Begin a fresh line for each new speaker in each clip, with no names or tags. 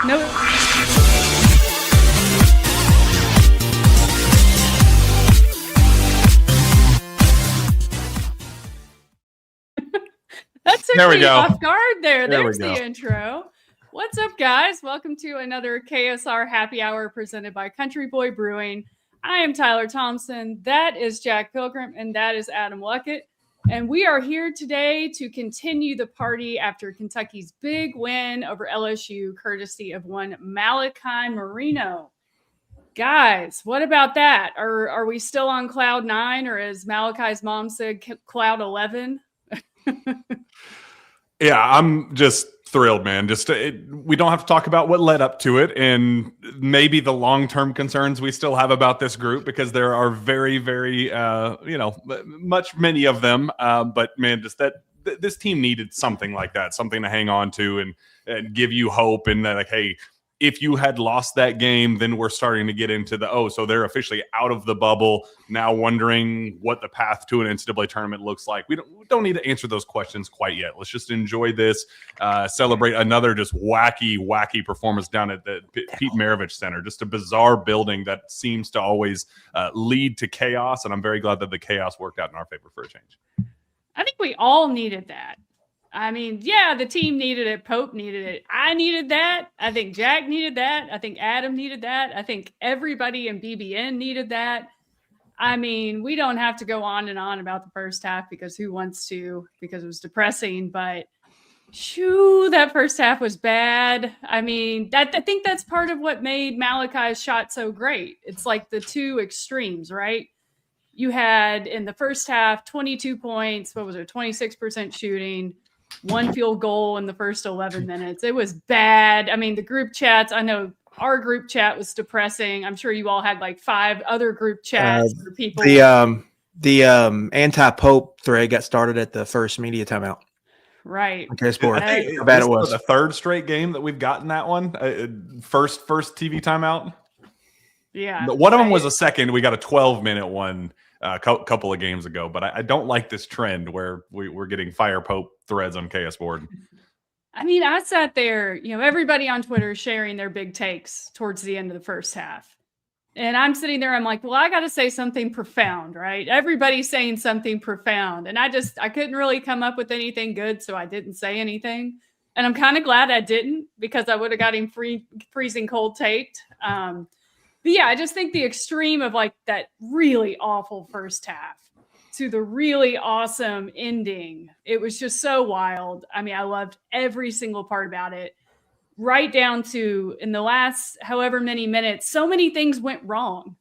No. That took me off guard there. There's the intro. What's up, guys? Welcome to another KSR Happy Hour presented by Country Boy Brewing. I am Tyler Thompson. That is Jack Pilgrim, and that is Adam Luckett. And we are here today to continue the party after Kentucky's big win over LSU, courtesy of one Malachi Marino. Guys, what about that? Are we still on cloud 9, or as Malachi's mom said, cloud 11?
Yeah, I'm just thrilled, man. We don't have to talk about what led up to it and maybe the long-term concerns we still have about this group, because there are very, very, many of them. But man, this team needed something like that, something to hang on to and give you hope. And that, like, hey, if you had lost that game, then we're starting to get into so they're officially out of the bubble, now wondering what the path to an NCAA tournament looks like. We don't need to answer those questions quite yet. Let's just enjoy this, celebrate another just wacky performance down at the Pete Maravich Center. Just a bizarre building that seems to always lead to chaos, and I'm very glad that the chaos worked out in our favor for a change.
I think we all needed that. I mean, yeah, the team needed it. Pope needed it. I needed that. I think Jack needed that. I think Adam needed that. I think everybody in BBN needed that. I mean, we don't have to go on and on about the first half, because who wants to, because it was depressing. But shoo, that first half was bad. I mean, I think that's part of what made Malachi's shot so great. It's like the two extremes, right? You had in the first half 22 points. What was it? 26% shooting. 1 field goal in the first 11 minutes. It was bad. I mean, the group chats, I know our group chat was depressing. I'm sure you all had like 5 other group chats for people.
The anti-Pope thread got started at the first media timeout.
Right.
Okay, sport.
How bad it was. The third straight game that we've gotten that one. First TV timeout.
Yeah.
One of them was a second. We got a 12-minute one a couple of games ago, but I don't like this trend where we're getting Fire Pope threads on KS Board.
I mean, I sat there, everybody on Twitter sharing their big takes towards the end of the first half. And I'm sitting there, I'm like, well, I got to say something profound, right? Everybody's saying something profound. And I couldn't really come up with anything good, so I didn't say anything. And I'm kind of glad I didn't, because I would have got him freezing cold taped. But yeah, I just think the extreme of like that really awful first half to the really awesome ending, it was just so wild. I mean, I loved every single part about it, right down to in the last however many minutes, so many things went wrong.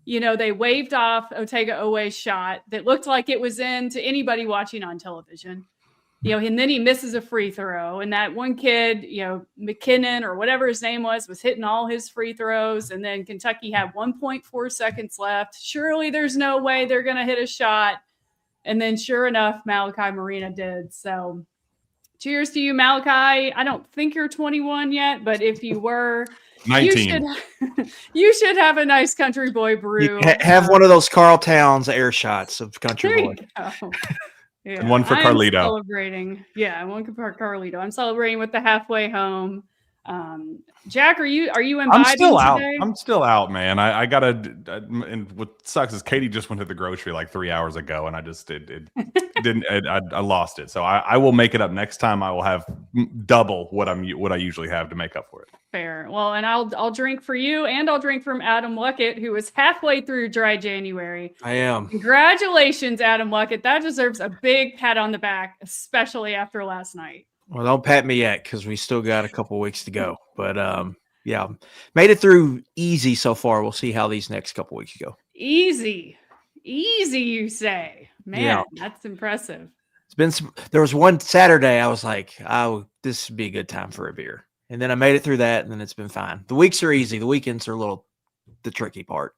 They waved off Otega Oway's shot that looked like it was in to anybody watching on television. And then he misses a free throw, and that one kid, McKinnon or whatever his name was hitting all his free throws. And then Kentucky had 1.4 seconds left. Surely there's no way they're going to hit a shot. And then sure enough, Malachi Marino did. So cheers to you, Malachi. I don't think you're 21 yet, but if you were
19,
you should have a nice Country Boy brew.
Have one of those Carl Towns air shots of Country Boy.
Yeah,
and one for Carlito.
Celebrating. Yeah, one for Carlito. I'm celebrating with the halfway home. Jack, are you imbibing
I'm still out.
today?
I'm still out, man. I gotta. And what sucks is Katie just went to the grocery like 3 hours ago, and I just didn't. I lost it. So I will make it up next time. I will have double what I usually have to make up for it.
Fair. Well, and I'll drink for you, and I'll drink from Adam Luckett, who is halfway through dry January.
I am.
Congratulations, Adam Luckett. That deserves a big pat on the back, especially after last night.
Well, don't pat me yet, because we still got a couple weeks to go. But yeah, made it through easy so far. We'll see how these next couple weeks go.
Easy, you say? Man, yeah. That's impressive.
There was one Saturday I was like, oh, this would be a good time for a beer. And then I made it through that, and then it's been fine. The weeks are easy. The weekends are the tricky part.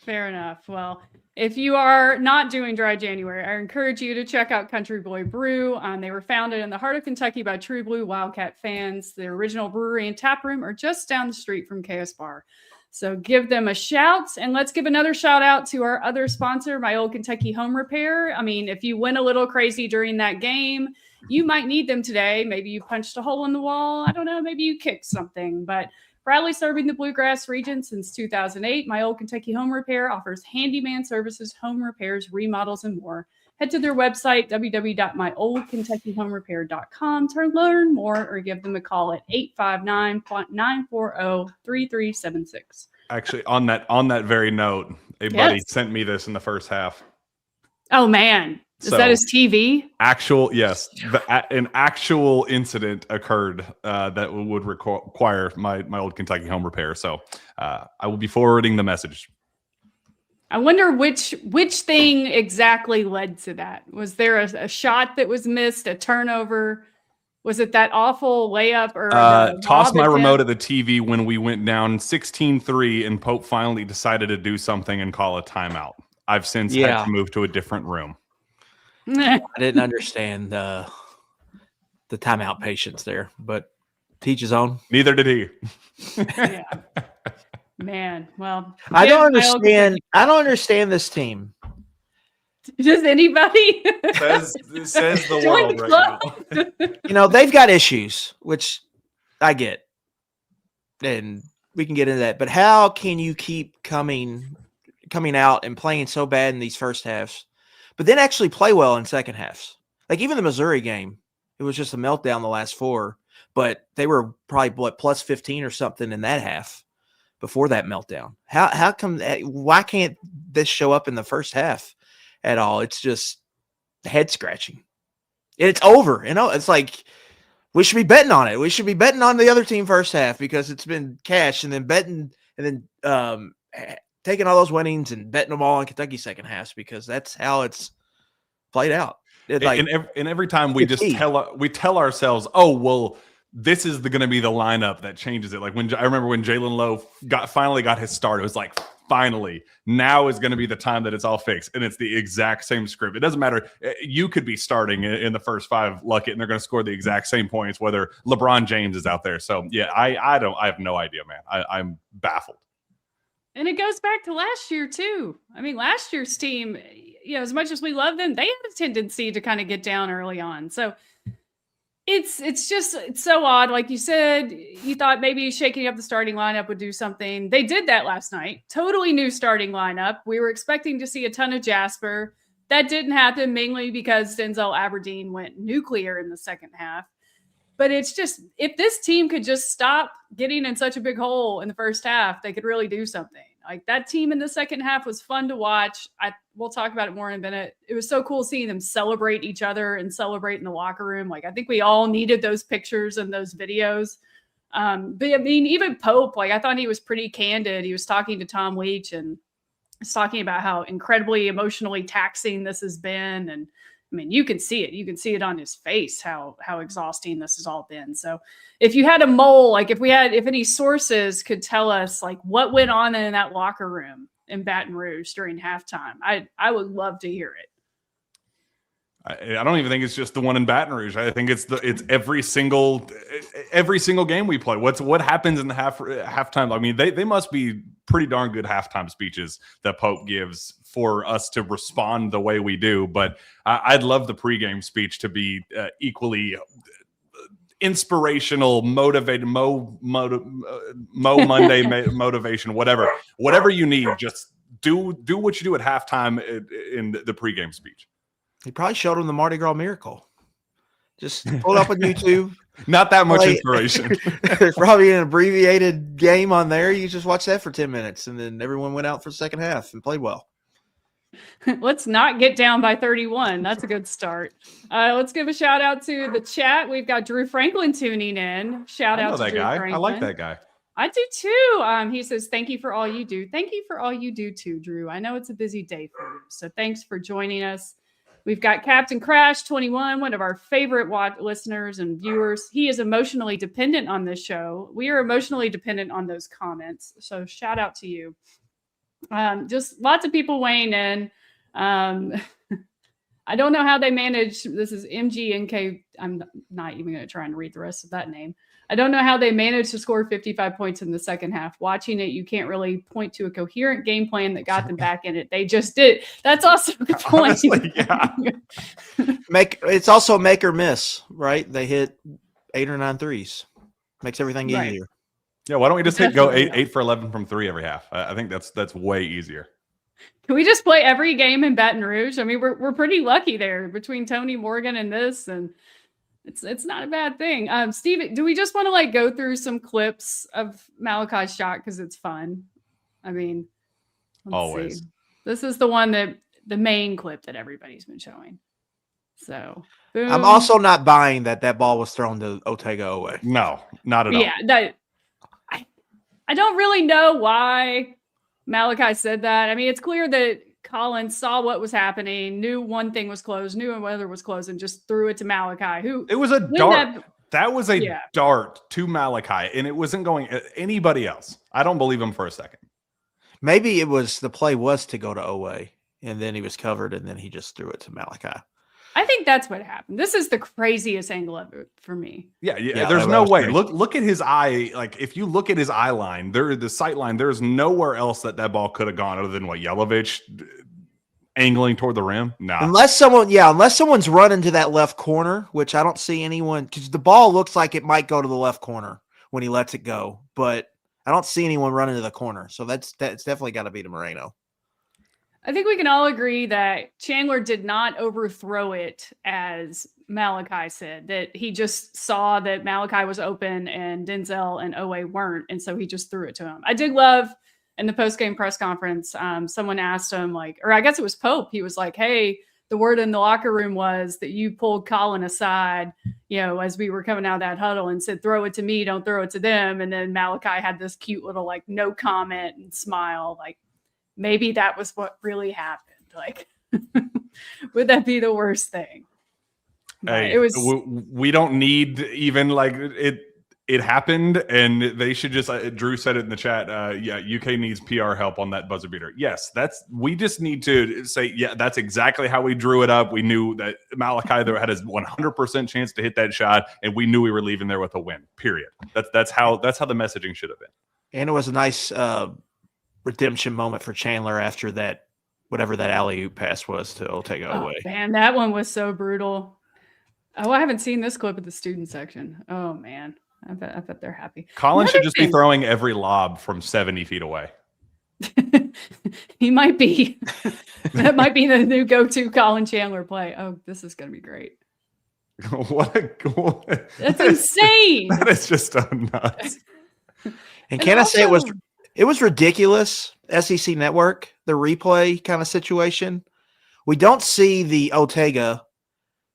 Fair enough. Well, if you are not doing dry January, I encourage you to check out Country Boy Brew. They were founded in the heart of Kentucky by True Blue Wildcat fans. The original brewery and tap room are just down the street from KS Bar. So give them a shout, and let's give another shout out to our other sponsor, My Old Kentucky Home Repair. I mean, if you went a little crazy during that game you might need them today. Maybe you punched a hole in the wall. I don't know. Maybe you kicked something. But proudly serving the Bluegrass region since 2008, My Old Kentucky Home Repair offers handyman services, home repairs, remodels, and more. Head to their website, www.myoldkentuckyhomerepair.com, to learn more or give them a call at 859-940-3376.
Actually, on that very note, a buddy sent me this in the first half.
Oh, man. Is that his TV?
An actual incident occurred that would require my old Kentucky Home Repair. So I will be forwarding the message.
I wonder which thing exactly led to that. Was there a shot that was missed, a turnover? Was it that awful layup or
tossed my remote at the TV when we went down 16-3 and Pope finally decided to do something and call a timeout. I've since had to move to a different room.
I didn't understand the timeout patience there, but teach his own.
Neither did he.
Yeah. Man, well,
I don't understand this team.
Does anybody?
says the world right
now. They've got issues, which I get, and we can get into that. But how can you keep coming out and playing so bad in these first halves, but then actually play well in second halves? Like even the Missouri game, it was just a meltdown the last four, but they were probably plus 15 or something in that half before that meltdown. How come? Why can't this show up in the first half at all? It's just head scratching. It's over. It's like we should be betting on it. We should be betting on the other team first half because it's been cash, and then betting, and then taking all those winnings and betting them all on Kentucky second halves because that's how it's played out.
And every time we just tell ourselves, oh well, this is going to be the lineup that changes it. Like I remember when Jalen Lowe finally got his start, it was like, finally, now is going to be the time that it's all fixed. And it's the exact same script. It doesn't matter. You could be starting in the first five Luckett and they're going to score the exact same points, whether LeBron James is out there. So yeah, I have no idea, man. I'm baffled.
And it goes back to last year too. I mean, last year's team, as much as we love them, they had a tendency to kind of get down early on. So it's so odd. Like you said, you thought maybe shaking up the starting lineup would do something. They did that last night. Totally new starting lineup. We were expecting to see a ton of Jasper. That didn't happen, mainly because Denzel Aberdeen went nuclear in the second half. But it's just, if this team could just stop getting in such a big hole in the first half, they could really do something. Like that team in the second half was fun to watch. We'll talk about it more in a minute. It was so cool seeing them celebrate each other and celebrate in the locker room. Like I think we all needed those pictures and those videos. But I mean, even Pope, like I thought he was pretty candid. He was talking to Tom Leach and was talking about how incredibly emotionally taxing this has been. And I mean, you can see it. You can see it on his face, how exhausting this has all been. So if you had a mole, like if any sources could tell us like what went on in that locker room in Baton Rouge during halftime, I would love to hear it.
I don't even think it's just the one in Baton Rouge. I think it's every single game we play. What happens in the halftime? I mean, they must be pretty darn good halftime speeches that Pope gives for us to respond the way we do. But I'd love the pregame speech to be equally inspirational, motivated, Mo Monday motivation, whatever you need. Just do what you do at halftime in the pregame speech.
He probably showed him the Mardi Gras miracle. Just pull it up on YouTube.
Not that much inspiration.
There's probably an abbreviated game on there. You just watch that for 10 minutes, and then everyone went out for the second half and played well.
Let's not get down by 31. That's a good start. Let's give a shout out to the chat. We've got Drew Franklin tuning in. Shout out to
that
Drew
guy.
Franklin.
I like that guy.
I do too. He says, thank you for all you do. Thank you for all you do too, Drew. I know it's a busy day for you. So thanks for joining us. We've got Captain Crash 21, one of our favorite listeners and viewers. He is emotionally dependent on this show. We are emotionally dependent on those comments. So shout out to you. Just lots of people weighing in. I I don't know how they managed. This is MGNK. I'm not even going to try and read the rest of that name. I don't know how they managed to score 55 points in the second half. Watching it, you can't really point to a coherent game plan that got them back in it. They just did. That's also a good point.
Honestly, yeah.
It's also make or miss, right? They hit 8 or 9 threes. Makes everything
Right.
easier.
Yeah, why don't we just go
Definitely.
8 for 11 from 3 every half? I think that's way easier.
Can we just play every game in Baton Rouge? I mean, we're pretty lucky there between Tony Morgan and this, and it's not a bad thing. Steve, do we just want to like go through some clips of Malachi's shot because it's fun? I mean, let's
Always.
see. This is the one that the main clip that everybody's been showing. So boom.
I'm also not buying that ball was thrown to Otega Oway.
No, not at all.
Yeah, I don't really know why Malachi said that. I mean, it's clear that Collins saw what was happening, knew one thing was closed, knew another was closed, and just threw it to Malachi.
It was a dart. That was a dart to Malachi, and it wasn't going at anybody else. I don't believe him for a second.
Maybe the play was to go to Oway, and then he was covered, and then he just threw it to Malachi.
I think that's what happened. This is the craziest angle of it for me.
Yeah. There's no way. Crazy. Look at his eye. Like if you look at his eye line, the sight line, there's nowhere else that ball could have gone other than what Yelovich angling toward the rim. Nah.
Unless someone's running to that left corner, which I don't see anyone, because the ball looks like it might go to the left corner when he lets it go, but I don't see anyone running to the corner. So that's definitely got to be to Moreno.
I think we can all agree that Chandler did not overthrow it, as Malachi said, that he just saw that Malachi was open and Denzel and Oway weren't. And so he just threw it to him. I did love in the post-game press conference, someone asked him, like, or I guess it was Pope. He was like, hey, the word in the locker room was that you pulled Colin aside, as we were coming out of that huddle and said, throw it to me, don't throw it to them. And then Malachi had this cute little, like, no comment and smile, like, maybe that was what really happened. Like, would that be the worst thing?
Hey, it was. We don't need even like it. It happened, and they should just. Drew said it in the chat. UK needs PR help on that buzzer beater. Yes, we just need to say, yeah, that's exactly how we drew it up. We knew that Malachi there had his 100% chance to hit that shot, and we knew we were leaving there with a win. Period. That's how the messaging should have been. And
it was a nice redemption moment for Chandler after that, whatever that alley-oop pass was to Otega Oway.
Man, that one was so brutal. Oh, I haven't seen this clip of the student section. Oh man, I bet they're happy.
Colin should just be throwing every lob from 70 feet away.
He might be. That might be the new go-to Colin Chandler play. Oh, this is going to be great. That's insane.
That is just so nuts.
And can I say it was ridiculous, SEC Network, the replay kind of situation. We don't see the Otega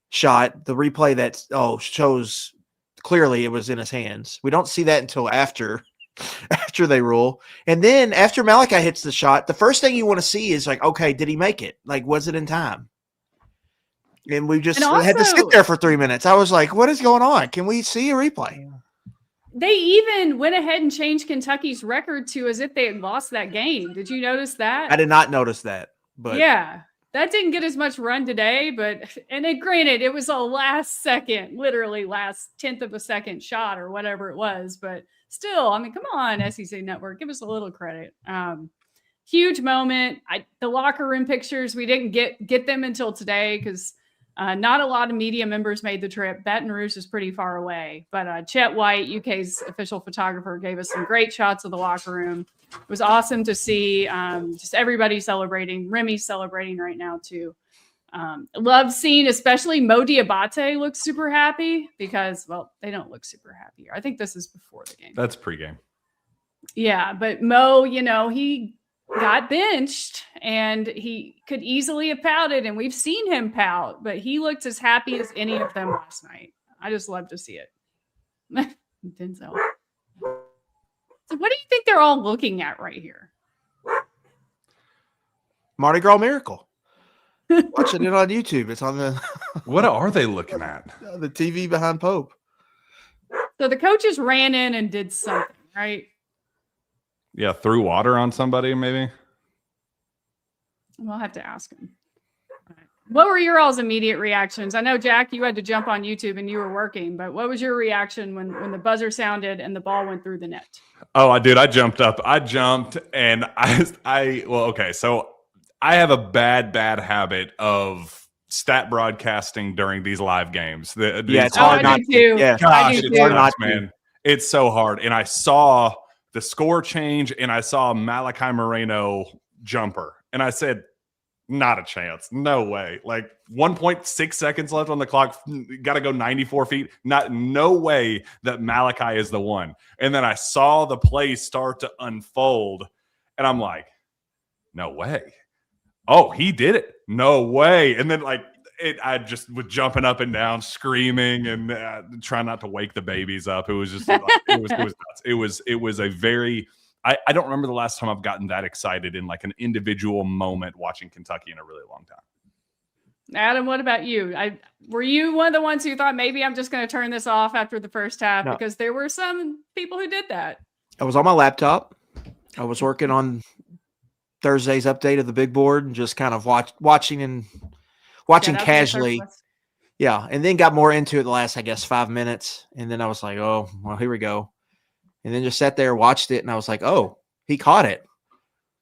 shot, the replay that shows clearly it was in his hands. We don't see that until after they rule. And then after Malachi hits the shot, the first thing you want to see is like, okay, did he make it? Like, was it in time? And we just had to sit there for 3 minutes. I was like, what is going on? Can we see a replay?
They even went ahead and changed Kentucky's record to as if they had lost that game. Did you notice that?
I did not notice that. But
yeah, that didn't get as much run today. Granted, it was a literally last 10th of a second shot or whatever it was. But still, I mean, come on, SEC Network, give us a little credit. Huge moment. The locker room pictures, we didn't get them until today because not a lot of media members made the trip. Baton Rouge is pretty far away, but Chet White, UK's official photographer, gave us some great shots of the locker room. It was awesome to see just everybody celebrating. Remy's celebrating right now too. Love seeing, especially Mo Diabate looks super happy because, well, they don't look super happy. I think this is before the game.
That's pregame.
Yeah, but Mo, he got benched and he could easily have pouted, and we've seen him pout, but he looked as happy as any of them last night. I just love to see it. Denzel. So what do you think they're all looking at right here?
Mardi Gras Miracle. Watching it on YouTube. It's on the
what are they looking at?
The TV behind Pope.
So the coaches ran in and did something, right?
Yeah, threw water on somebody, maybe.
We'll have to ask him. What were your all's immediate reactions? I know, Jack, you had to jump on YouTube and you were working, but what was your reaction when the buzzer sounded and the ball went through the net?
Oh, I did. I jumped up. I jumped, and okay. So I have a bad habit of stat broadcasting during these live games.
It's hard not to. Yeah,
gosh,
do
it's
too.
hard not to, man. It's so hard. And I saw the score change, and I saw Malachi Moreno jumper, and I said, not a chance. No way. Like 1.6 seconds left on the clock. Got to go 94 feet. No way that Malachi is the one. And then I saw the play start to unfold, and I'm like, no way. Oh, he did it. No way. And then I just was jumping up and down, screaming, and trying not to wake the babies up. It was just it was nuts. It was a very. I don't remember the last time I've gotten that excited in like an individual moment watching Kentucky in a really long time.
Adam, what about you? Were you one of the ones who thought maybe I'm just going to turn this off after the first half?
No.
Because there were some people who did that.
I was on my laptop. I was working on Thursday's update of the big board and just kind of watching casually. Yeah, and then got more into it the last, I guess, 5 minutes. And then I was like, oh, well, here we go. And then just sat there, watched it, and I was like, oh, he caught it.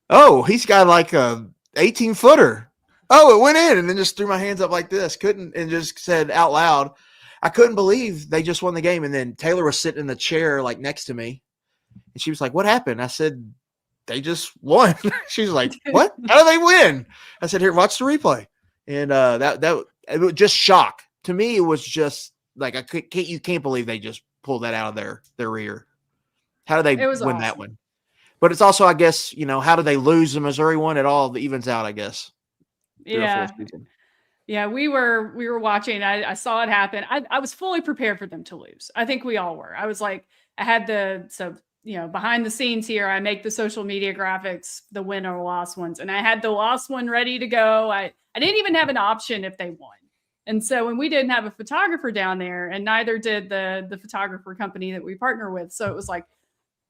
Oh, he's got like a 18-footer. Oh, it went in, and then just threw my hands up like this. And just said out loud, I couldn't believe they just won the game. And then Taylor was sitting in the chair like next to me, and she was like, what happened? I said, they just won. She was like, what? How did they win? I said, here, watch the replay. And it was just shock. To me, it was just like, you can't believe they just pulled that out of their rear. How do they win
awesome.
That one? But it's also, I guess, how do they lose the Missouri one? It all evens out, I guess.
Yeah. Yeah, we were watching. I saw it happen. I was fully prepared for them to lose. I think we all were. I was like, I had behind the scenes here, I make the social media graphics, the win or loss ones. And I had the loss one ready to go. I didn't even have an option if they won. And so when we didn't have a photographer down there, and neither did the photographer company that we partner with. So it was like,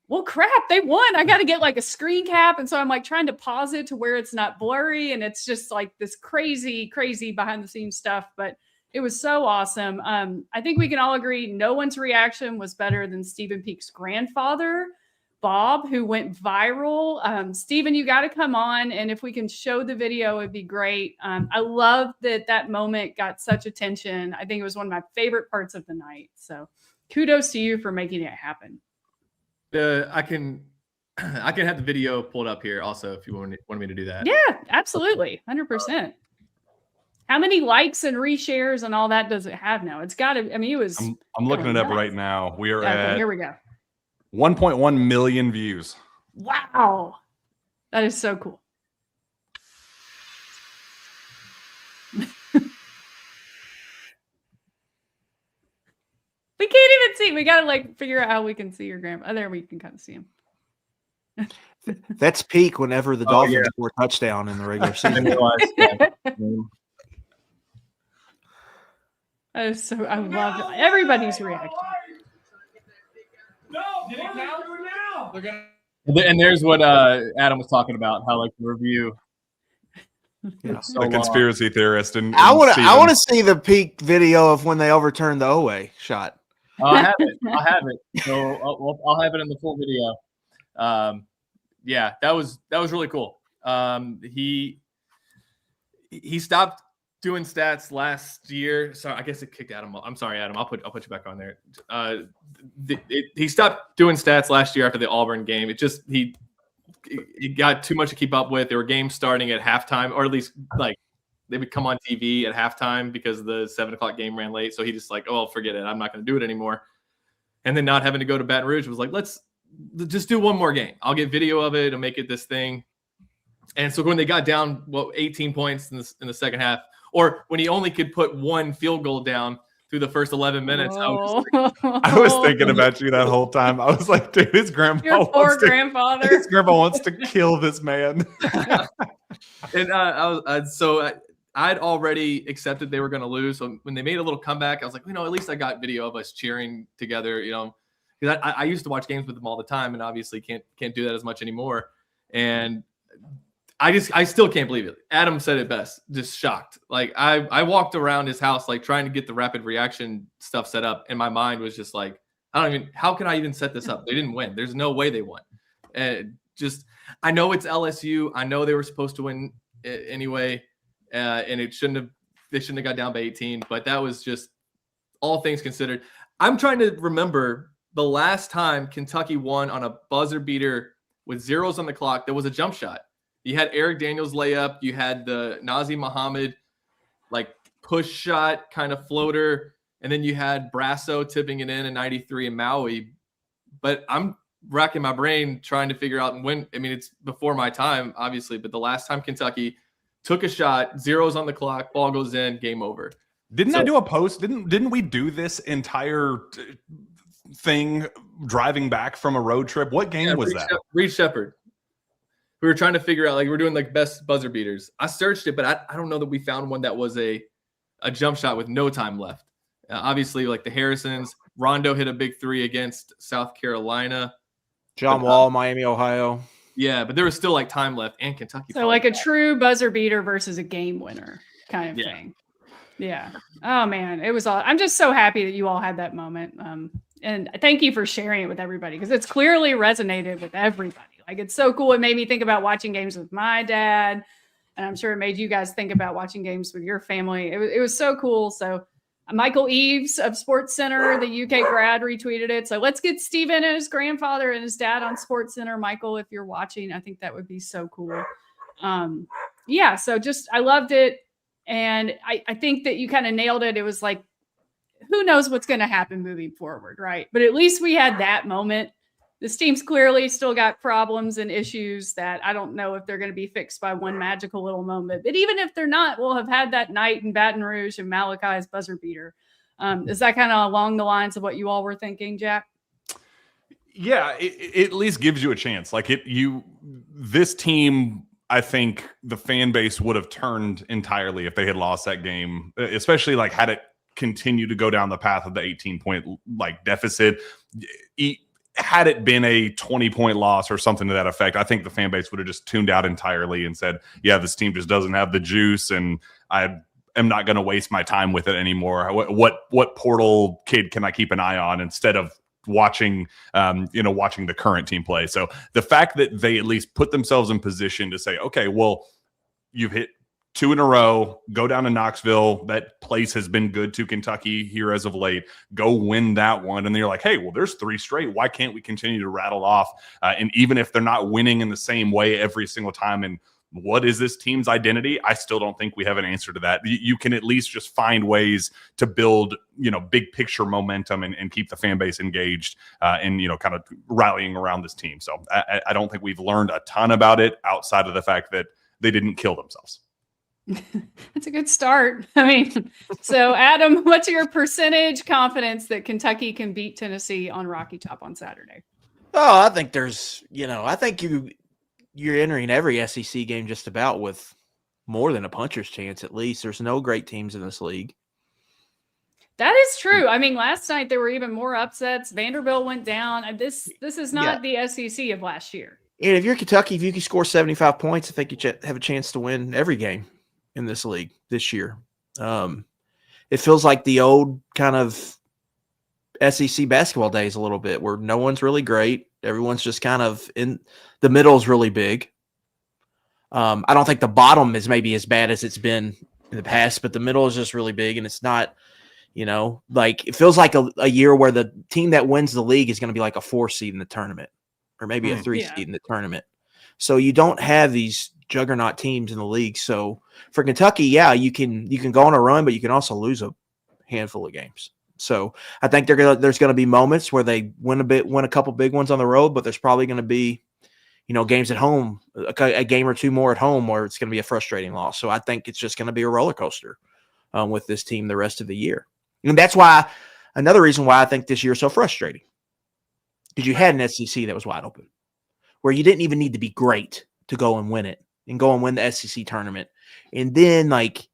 well, crap, they won. I got to get like a screen cap. And so I'm like trying to pause it to where it's not blurry. And it's just like this crazy behind the scenes stuff. But it was so awesome. I think we can all agree no one's reaction was better than Stephen Peake's grandfather, Bob, who went viral. Stephen, you got to come on. And if we can show the video, it'd be great. I love that moment got such attention. I think it was one of my favorite parts of the night. So kudos to you for making it happen.
I can have the video pulled up here also if you want me to do that.
Yeah, absolutely. 100%. How many likes and reshares and all that does it have now? It's got to, it was.
I'm looking it up right now. We are at
here we go.
1.1 million views.
Wow. That is so cool. We can't even see. We got to figure out how we can see your grandpa. Oh, there we can kind of see him.
That's peak whenever the Dolphins score a touchdown in the regular season.
I love it. Everybody's reaction.
No, get it now.
And there's what Adam was talking about, how the review.
So
the conspiracy theorist, and
I want to see the peak video of when they overturned the Oway shot.
I'll have it. So I'll have it in the full video. Yeah, that was really cool. He stopped doing stats last year. Sorry, I guess it kicked Adam. I'm sorry, Adam. I'll put you back on there. He stopped doing stats last year after the Auburn game. It got too much to keep up with. There were games starting at halftime, or at least they would come on TV at halftime because the 7:00 game ran late. So he just forget it. I'm not going to do it anymore. And then not having to go to Baton Rouge was like, let's just do one more game. I'll get video of it and make it this thing. And so when they got down 18 points in the second half, or when he only could put one field goal down through the first 11 minutes, I
was thinking about you that whole time. I was like, dude, his grandpa
Your poor grandfather.
His grandpa wants to kill this man.
And I'd already accepted they were going to lose. So when they made a little comeback, I was like, at least I got video of us cheering together, because I used to watch games with them all the time and obviously can't do that as much anymore. And I still can't believe it. Adam said it best, just shocked. Like I walked around his house, like trying to get the rapid reaction stuff set up. And my mind was just like, how can I even set this up? They didn't win. There's no way they won. And I know it's LSU. I know they were supposed to win anyway. And they shouldn't have got down by 18, but that was just all things considered. I'm trying to remember the last time Kentucky won on a buzzer beater with zeros on the clock. There was a jump shot. You had Eric Daniels layup. You had the Nazi Muhammad like push shot kind of floater. And then you had Brasso tipping it in 93 in Maui. But I'm racking my brain trying to figure out when. I mean, it's before my time, obviously, but the last time Kentucky took a shot, zeros on the clock, ball goes in, game over.
Didn't I do a post? Didn't we do this entire thing driving back from a road trip? What game was that?
Reed Shepherd. We were trying to figure out, like, we're doing like best buzzer beaters. I searched it, but I don't know that we found one that was a jump shot with no time left. Obviously, like the Harrisons, Rondo hit a big three against South Carolina.
John Wall, Miami, Ohio.
Yeah, but there was still like time left, and Kentucky.
So like a true buzzer beater versus a game winner kind of thing. Yeah. Oh man, it was all. I'm just so happy that you all had that moment. And thank you for sharing it with everybody because it's clearly resonated with everybody. Like it's so cool. It made me think about watching games with my dad, and I'm sure it made you guys think about watching games with your family. It was so cool. So Michael Eves of Sports Center, the UK grad, retweeted it. So let's get Steven and his grandfather and his dad on Sports Center. Michael, if you're watching, I think that would be so cool. Yeah, so just I loved it. And I think that you kind of nailed it. It was like, who knows what's going to happen moving forward, right? But at least we had that moment. This team's clearly still got problems and issues that I don't know if they're going to be fixed by one magical little moment. But even if they're not, we'll have had that night in Baton Rouge and Malachi's buzzer beater. Is that kind of along the lines of what you all were thinking, Jack?
Yeah, it at least gives you a chance. Like this team, I think the fan base would have turned entirely if they had lost that game, especially like had it continue to go down the path of the 18-point like deficit. Had it been a 20-point loss or something to that effect, I think the fan base would have just tuned out entirely and said, yeah, this team just doesn't have the juice and I am not going to waste my time with it anymore. What portal kid can I keep an eye on instead of watching the current team play? So the fact that they at least put themselves in position to say, okay, well, you've hit 2 in a row, go down to Knoxville. That place has been good to Kentucky here as of late. Go win that one. And then you're like, hey, well, there's 3 straight. Why can't we continue to rattle off? And even if they're not winning in the same way every single time, and what is this team's identity? I still don't think we have an answer to that. You can at least just find ways to build, big picture momentum and keep the fan base engaged and, kind of rallying around this team. So I don't think we've learned a ton about it outside of the fact that they didn't kill themselves.
That's a good start. I mean, so Adam, what's your percentage confidence that Kentucky can beat Tennessee on Rocky Top on Saturday?
Oh, I think I think you're entering every SEC game just about with more than a puncher's chance, at least. There's no great teams in this league.
That is true. I mean, last night there were even more upsets. Vanderbilt went down. This is not the SEC of last year.
And if you're Kentucky, if you can score 75 points, I think you have a chance to win every game in this league this year. It feels like the old kind of SEC basketball days a little bit where no one's really great. Everyone's just kind of in the middle is really big. I don't think the bottom is maybe as bad as it's been in the past, but the middle is just really big. And it's not, like it feels like a year where the team that wins the league is going to be like a 4 seed in the tournament or maybe a 3 seed in the tournament. So you don't have these juggernaut teams in the league. So for Kentucky, you can go on a run, but you can also lose a handful of games. So I think there's going to be moments where they win a couple big ones on the road, but there's probably going to be, games at home, a game or 2 more at home where it's going to be a frustrating loss. So I think it's just going to be a roller coaster with this team the rest of the year. And that's why another reason why I think this year is so frustrating, because you had an SEC that was wide open where you didn't even need to be great to go and win it and go and win the SEC tournament. And then like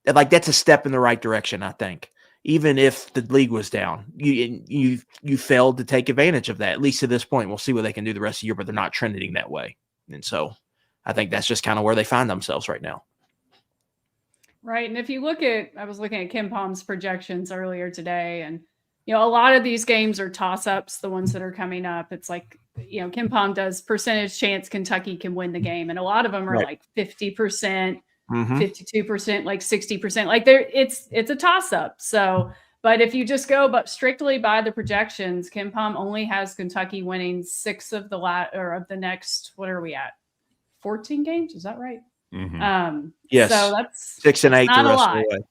that's a step in the right direction, I think. Even if the league was down, you failed to take advantage of that, at least to this point. We'll see what they can do the rest of the year, but they're not trending that way. And so I think that's just kind of where they find themselves right now.
Right. And if you look at, I was looking at Kim Palm's projections earlier today, and, a lot of these games are toss ups, the ones that are coming up. It's like, Kim Palm does percentage chance Kentucky can win the game. And a lot of them are
Right.
like 50%,
Mhm.
52%, like 60%. Like it's a toss up. So, but if you just go strictly by the projections, Kim Palm only has Kentucky winning 6 of the next, what are we at? 14 games? Is that right?
Mhm.
Yes.
So that's
6 and 8
not
the
a
rest of
lot.
the way.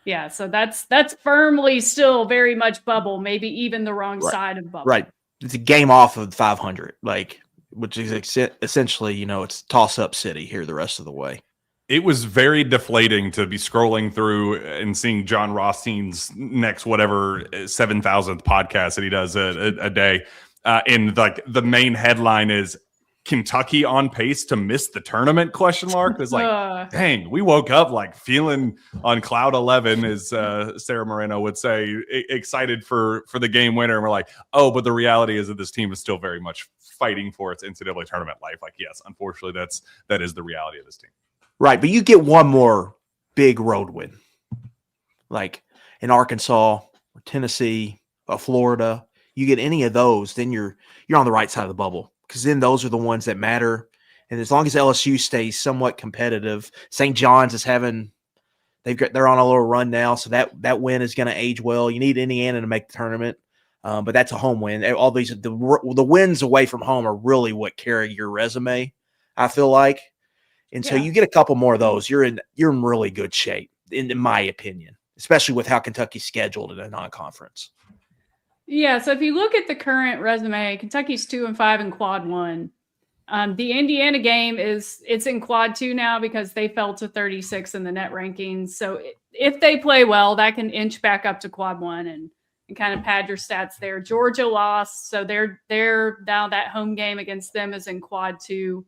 Yeah, so that's firmly still very much bubble, maybe even the wrong
Right.
side of bubble.
Right. It's a game off of 500, which is essentially, it's toss-up city here the rest of the way.
It was very deflating to be scrolling through and seeing John Rothstein's next 7,000th podcast that he does a day. And like the main headline is Kentucky on pace to miss the tournament ? It was like, dang, we woke up like feeling on cloud 11, as Sarah Moreno would say, excited for the game winner. And we're like, oh, but the reality is that this team is still very much fighting for its NCAA tournament life. Like, yes, unfortunately, that is the reality of this team.
Right, but you get one more big road win, like in Arkansas or Tennessee or Florida. You get any of those, then you're on the right side of the bubble, because then those are the ones that matter. And as long as LSU stays somewhat competitive, St. John's is they're on a little run now, so that win is going to age well. You need Indiana to make the tournament, but that's a home win. All these the wins away from home are really what carry your resume, I feel like. And so you get a couple more of those, you're in really good shape, in my opinion, especially with how Kentucky's scheduled in a non-conference.
Yeah, so if you look at the current resume, Kentucky's 2-5 in quad 1. The Indiana game it's in quad 2 now because they fell to 36 in the net rankings. So if they play well, that can inch back up to quad 1 and kind of pad your stats there. Georgia lost, so they're now that home game against them is in quad 2.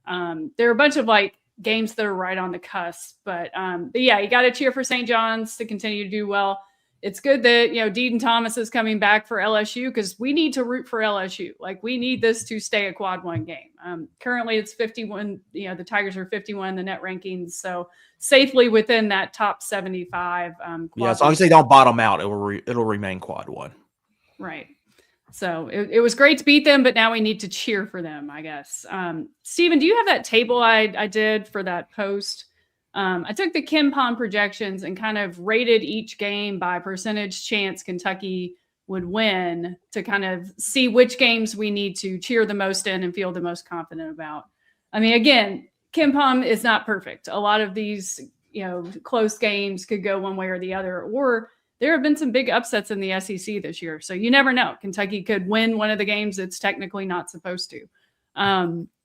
There are a bunch of like games that are right on the cusp, but yeah, you got to cheer for St. John's to continue to do well. It's good that, Deedon Thomas is coming back for LSU, because we need to root for LSU. Like, we need this to stay a quad 1 game. Currently it's 51, the Tigers are 51 in the net rankings. So safely within that top 75.
As long as they don't bottom out, it'll remain quad 1.
Right. So it was great to beat them, but now we need to cheer for them, I guess. Steven, do you have that table I did for that post? I took the Kim Palm projections and kind of rated each game by percentage chance Kentucky would win to kind of see which games we need to cheer the most in and feel the most confident about. I mean, again, Kim Palm is not perfect. A lot of these, close games could go one way or the other, or there have been some big upsets in the SEC this year. So you never know. Kentucky could win one of the games it's technically not supposed to.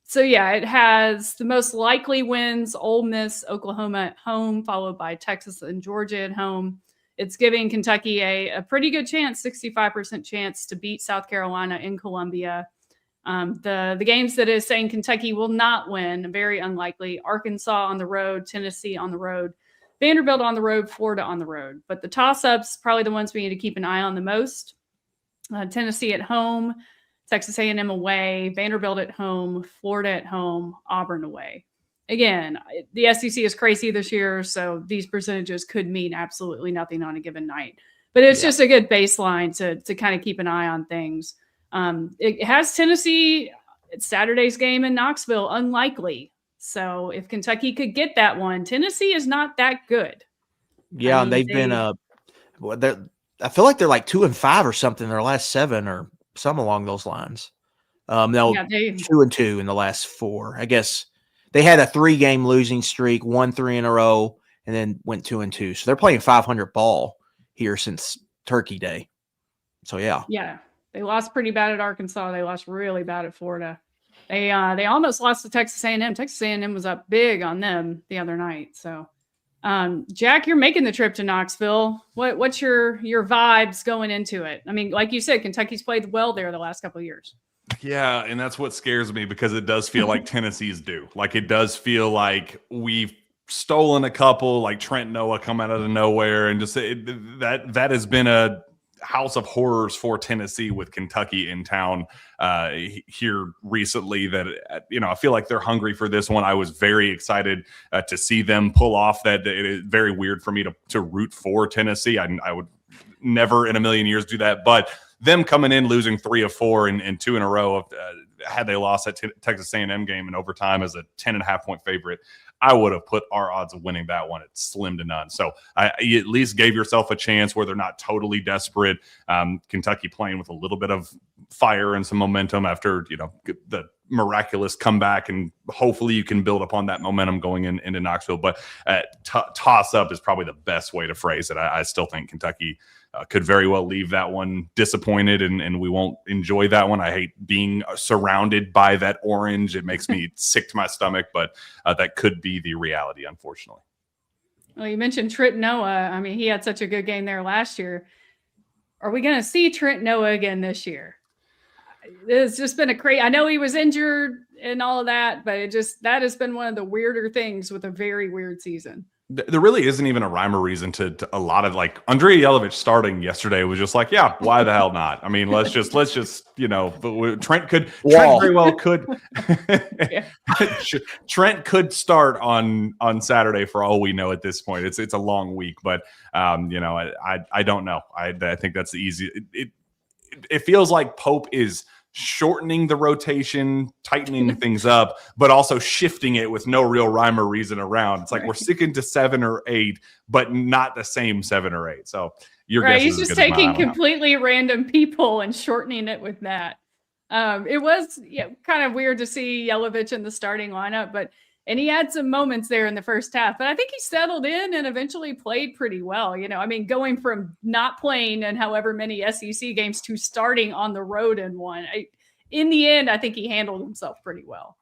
So yeah, it has the most likely wins: Ole Miss, Oklahoma at home, followed by Texas and Georgia at home. It's giving Kentucky a pretty good chance, 65% chance to beat South Carolina in Columbia. The games that is saying Kentucky will not win, very unlikely: Arkansas on the road, Tennessee on the road, Vanderbilt on the road, Florida on the road. But the toss-ups, probably the ones we need to keep an eye on the most. Tennessee at home, Texas A&M away, Vanderbilt at home, Florida at home, Auburn away. Again, the SEC is crazy this year, so these percentages could mean absolutely nothing on a given night. But it's just a good baseline to kind of keep an eye on things. It has Tennessee, it's Saturday's game in Knoxville, unlikely. So if Kentucky could get that one, Tennessee is not that good.
Yeah, and they've been I feel like they're like 2-5 or something in their last 7 or something along those lines. 2-2 in the last 4. I guess they had a 3-game losing streak, won 3 in a row, and then went 2-2. So they're playing 500 ball here since Turkey Day. So yeah,
they lost pretty bad at Arkansas. They lost really bad at Florida. They almost lost to Texas A&M. Texas A&M was up big on them the other night. So, Jack, you're making the trip to Knoxville. What's your vibes going into it? I mean, like you said, Kentucky's played well there the last couple of years.
Yeah, and that's what scares me, because it does feel like Tennessee's due. Like, it does feel like we've stolen a couple, like Trent Noah come out of nowhere, and just that has been house of horrors for Tennessee with Kentucky in town here recently that, I feel like they're hungry for this one. I was very excited to see them pull off that. It is very weird for me to root for Tennessee. I would never in a million years do that, but them coming in losing 3 of 4 and 2 in a row, had they lost that Texas A&M game in overtime as a 10.5 point favorite, I would have put our odds of winning that one at slim to none. So you at least gave yourself a chance where they're not totally desperate. Kentucky playing with a little bit of fire and some momentum after, the miraculous comeback, and hopefully you can build upon that momentum going into Knoxville. But toss up is probably the best way to phrase it. I still think Kentucky could very well leave that one disappointed, and we won't enjoy that one. I hate being surrounded by that orange. It makes me sick to my stomach, but that could be the reality, unfortunately.
Well, you mentioned Trent Noah. I mean, he had such a good game there last year. Are we going to see Trent Noah again this year? It's just been I know he was injured and all of that, but that has been one of the weirder things with a very weird season.
There really isn't even a rhyme or reason to a lot of, like, Andrea Yelovich starting yesterday was just like, yeah, why the hell not? I mean, let's just Trent very well could. Trent could start on Saturday for all we know at this point. It's a long week, but I don't know. I think that's the easy. It feels like Pope is shortening the rotation, tightening things up, but also shifting it with no real rhyme or reason around. It's like we're sticking to 7 or 8, but not the same 7 or 8. So your guess
he's
is
just taking completely random people and shortening it with that. It was kind of weird to see Yelovich in the starting lineup, and he had some moments there in the first half, but I think he settled in and eventually played pretty well. I mean, going from not playing in however many SEC games to starting on the road in one. In the end, I think he handled himself pretty well.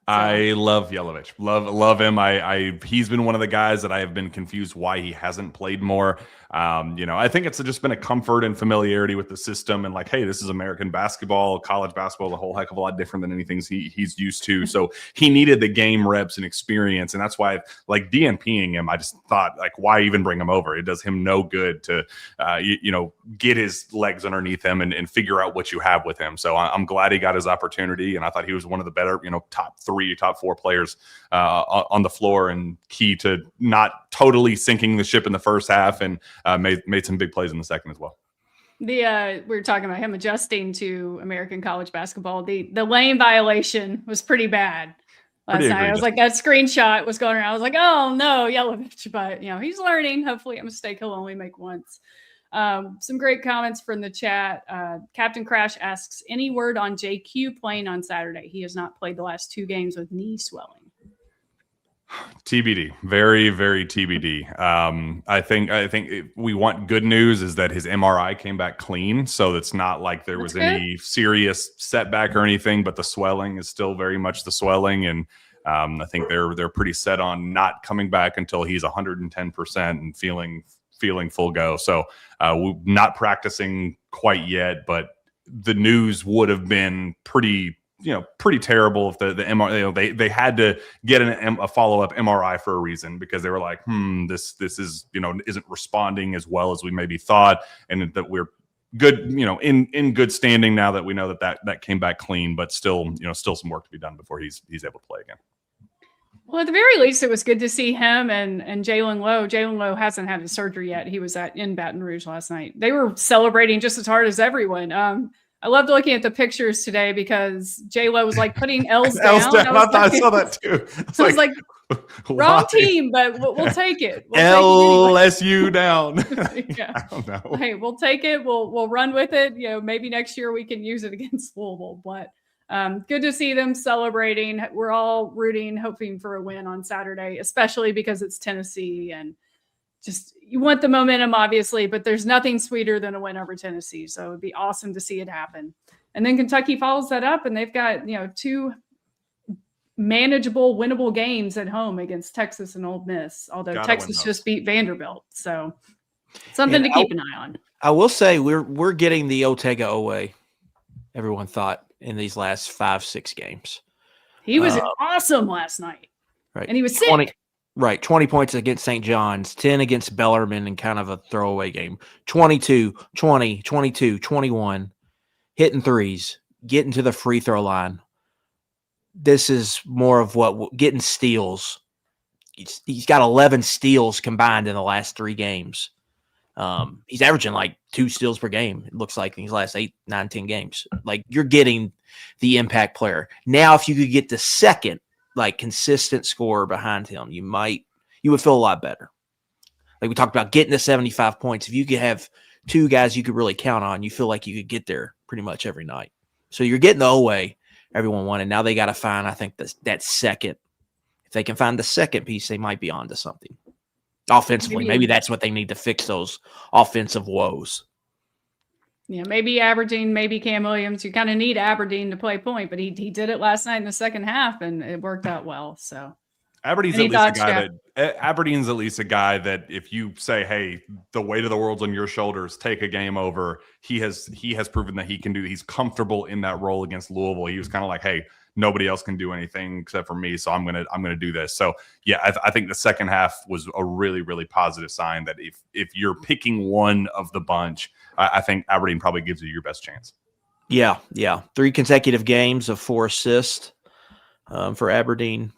So.
I love Yelovich. Love him. He's been one of the guys that I have been confused why he hasn't played more. I think it's just been a comfort and familiarity with the system, and like, hey, this is American basketball, college basketball, a whole heck of a lot different than anything he's used to. So he needed the game reps and experience, and that's why, like, DNPing him, I just thought, like, why even bring him over? It does him no good to, get his legs underneath him and figure out what you have with him. So I'm glad he got his opportunity, and I thought he was one of the better, top 3, top 4 players on the floor, and key to not totally sinking the ship in the first half, and made some big plays in the second as well.
We were talking about him adjusting to American college basketball. The lane violation was pretty bad last night. I was like, that screenshot was going around. I was like, oh no, Yelovich, but he's learning. Hopefully a mistake he'll only make once. Some great comments from the chat. Captain Crash asks, any word on JQ playing on Saturday? He has not played the last 2 games with knee swelling.
TBD, very, very TBD. I think we want good news is that his MRI came back clean, so it's not like there was any serious setback or anything. But the swelling is still very much the swelling, and I think they're pretty set on not coming back until he's 110% and feeling full go. So we're not practicing quite yet, but the news would have been pretty terrible if the MRI, they had to get a follow-up MRI for a reason, because they were like, this is, isn't responding as well as we maybe thought, and that we're good, in good standing now that we know that came back clean, but still some work to be done before he's able to play again.
Well, at the very least, it was good to see him and Jalen Lowe. Jalen Lowe hasn't had his surgery yet. He was in Baton Rouge last night. They were celebrating just as hard as everyone. I loved looking at the pictures today because J-Lo was like putting L's down.
I saw that too.
I was like, wrong team, but we'll take it.
LSU down.
Yeah.
I don't know.
Hey, we'll take it. We'll run with it. Maybe next year we can use it against Louisville. But good to see them celebrating. We're all rooting, hoping for a win on Saturday, especially because it's Tennessee, and just you want the momentum, obviously, but there's nothing sweeter than a win over Tennessee. So it'd be awesome to see it happen. And then Kentucky follows that up, and they've got 2 manageable, winnable games at home against Texas and Ole Miss, although Texas just beat Vanderbilt. So something to keep an eye on.
I will say we're getting the Otega Oway everyone thought in these last 5-6 games.
He was awesome last night.
Right.
And he was sick.
Right. 20 points against St. John's, 10 against Bellarmine in kind of a throwaway game. 22, 20, 22, 21, hitting threes, getting to the free throw line. This is more of what getting steals. He's got 11 steals combined in the last 3 games. He's averaging like 2 steals per game. It looks like in these last 8, 9, 10 games. Like you're getting the impact player. Now, if you could get the second, like consistent scorer behind him, you would feel a lot better. Like we talked about getting to 75 points. If you could have 2 guys you could really count on, you feel like you could get there pretty much every night. So you're getting the Oway everyone wanted. Now they got to find, I think, that second. If they can find the second piece, they might be onto something. Offensively, maybe that's what they need to fix those offensive woes.
Yeah, maybe Aberdeen, maybe Cam Williams. You kind of need Aberdeen to play point, but he did it last night in the second half, and it worked out well. So
Aberdeen's at least a guy that if you say, hey, the weight of the world's on your shoulders, take a game over, he has proven that he can do. He's comfortable in that role against Louisville. He was kind of like, hey, nobody else can do anything except for me, so I'm gonna do this. So yeah, I think the second half was a really, really positive sign that if you're picking one of the bunch, I think Aberdeen probably gives you your best chance.
Yeah. 3 consecutive games of 4 assists for Aberdeen.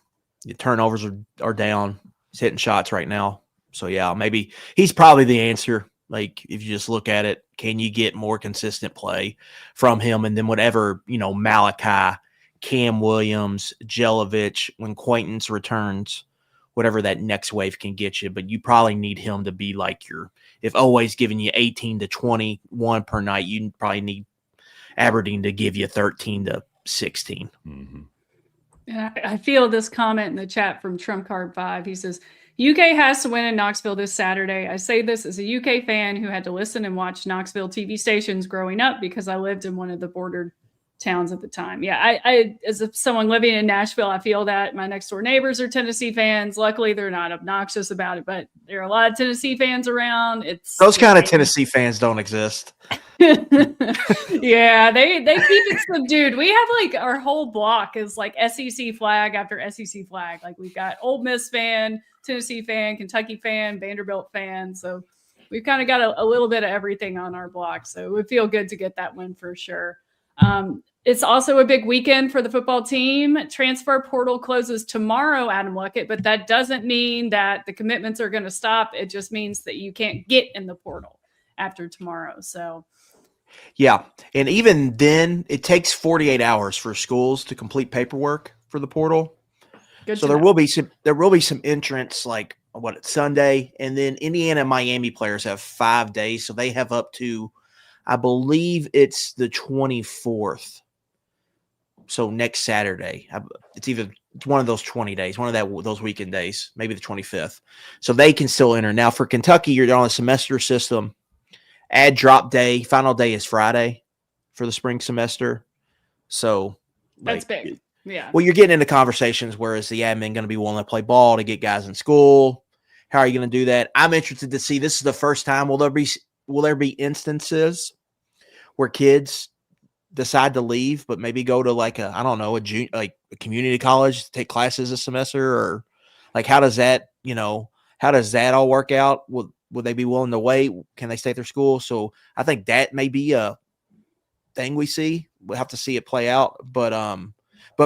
The turnovers are down. He's hitting shots right now. So yeah, maybe he's probably the answer. Like if you just look at it, can you get more consistent play from him? And then whatever, Malachi, Cam Williams, Jelovich, when Quaintance returns, whatever that next wave can get you. But you probably need him to be like if Oway's giving you 18 to 21 per night, you probably need Aberdeen to give you 13 to 16.
Mm-hmm.
And I feel this comment in the chat from Trump Card 5. He says, UK has to win in Knoxville this Saturday. I say this as a UK fan who had to listen and watch Knoxville TV stations growing up because I lived in one of the bordered towns at the time. Yeah, I as someone living in Nashville, I feel that my next door neighbors are Tennessee fans. Luckily, they're not obnoxious about it, but there are a lot of Tennessee fans around.
Those kind of Tennessee fans don't exist.
Yeah, they keep it subdued. We have like our whole block is like SEC flag after SEC flag. Like we've got Ole Miss fan, Tennessee fan, Kentucky fan, Vanderbilt fan. So we've kind of got a little bit of everything on our block. So it would feel good to get that win for sure. It's also a big weekend for the football team. Transfer portal closes tomorrow, Adam Luckett, but that doesn't mean that the commitments are going to stop. It just means that you can't get in the portal after tomorrow. So,
yeah. And even then, it takes 48 hours for schools to complete paperwork for the portal. So there will be some entrants like Sunday, and then Indiana and Miami players have 5 days. So they have up to, I believe it's the 24th. So next Saturday, it's one of those 20 days, one of those weekend days, maybe the 25th. So they can still enter. Now for Kentucky, you're on a semester system. Add drop day. Final day is Friday for the spring semester. So
that's big. Yeah.
Well, you're getting into conversations where is the admin going to be willing to play ball to get guys in school? How are you going to do that? I'm interested to see. This is the first time. Will there be instances where kids decide to leave, but maybe go to like a community college to take classes this semester, or like how does that all work out? Would they be willing to wait? Can they stay at their school? So I think that may be a thing we see. We'll have to see it play out, but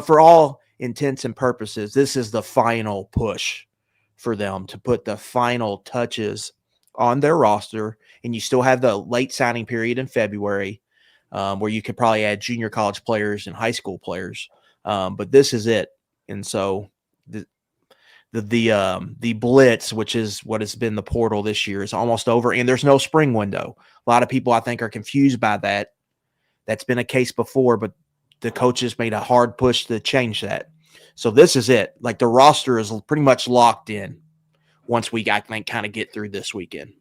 for all intents and purposes, this is the final push for them to put the final touches on their roster, and you still have the late signing period in February. Where you could probably add junior college players and high school players, but this is it. And so the blitz, which is what has been the portal this year, is almost over, and there's no spring window. A lot of people, I think, are confused by that. That's been a case before, but the coaches made a hard push to change that. So this is it. Like the roster is pretty much locked in once we, I think, kind of get through this weekend.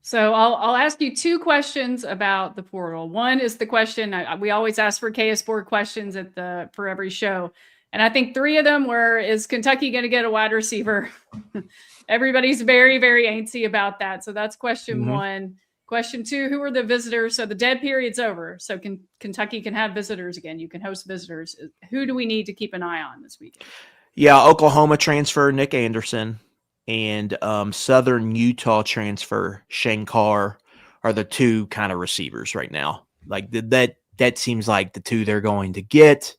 So I'll ask you 2 questions about the portal. One is the question we always ask for KS Board questions for every show. And I think 3 of them were, is Kentucky going to get a wide receiver? Everybody's very, very antsy about that. So that's question 1. Question 2, who are the visitors? So the dead period's over. So Kentucky can have visitors again. You can host visitors. Who do we need to keep an eye on this weekend?
Yeah, Oklahoma transfer Nick Anderson and Southern Utah transfer Shane Carr are the two kind of receivers right now. Like that seems like the two they're going to get.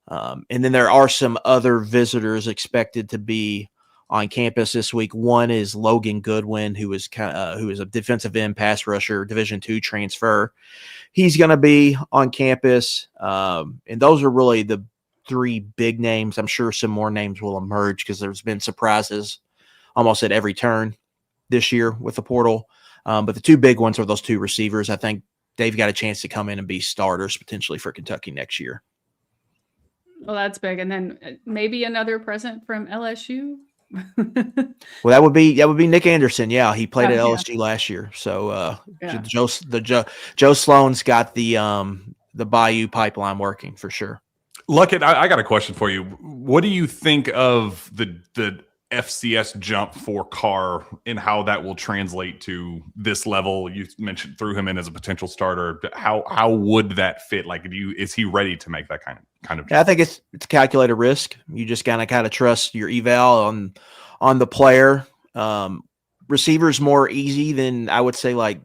And then there are some other visitors expected to be on campus this week. One is Logan Goodwin, who is a defensive end pass rusher, Division II transfer. He's going to be on campus, and those are really the three big names. I'm sure some more names will emerge because there's been surprises almost at every turn this year with the portal. But the two big ones are those two receivers. I think they've got a chance to come in and be starters potentially for Kentucky next year.
Well, that's big. And then maybe another present from LSU.
Well, that would be Nick Anderson. Yeah, he played at
Yeah.
LSU last year. So
Yeah.
Joe Sloan's got the Bayou pipeline working for sure.
Luckett, I got a question for you. What do you think of the FCS jump for Carr and how that will translate to this level? You mentioned threw him in as a potential starter. How would that fit? Like, is he ready to make that kind of jump?
Yeah, I think it's a calculated risk. You just kind of trust your eval on the player. Receivers more easy than I would say like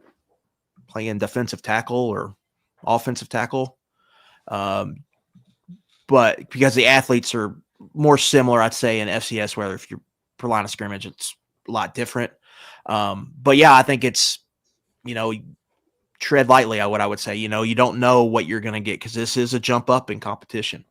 playing defensive tackle or offensive tackle. But because the athletes are more similar, I'd say in FCS, whether if you're per line of scrimmage, it's a lot different. But yeah, I think it's, tread lightly. What I would say, you don't know what you're going to get because this is a jump up in competition.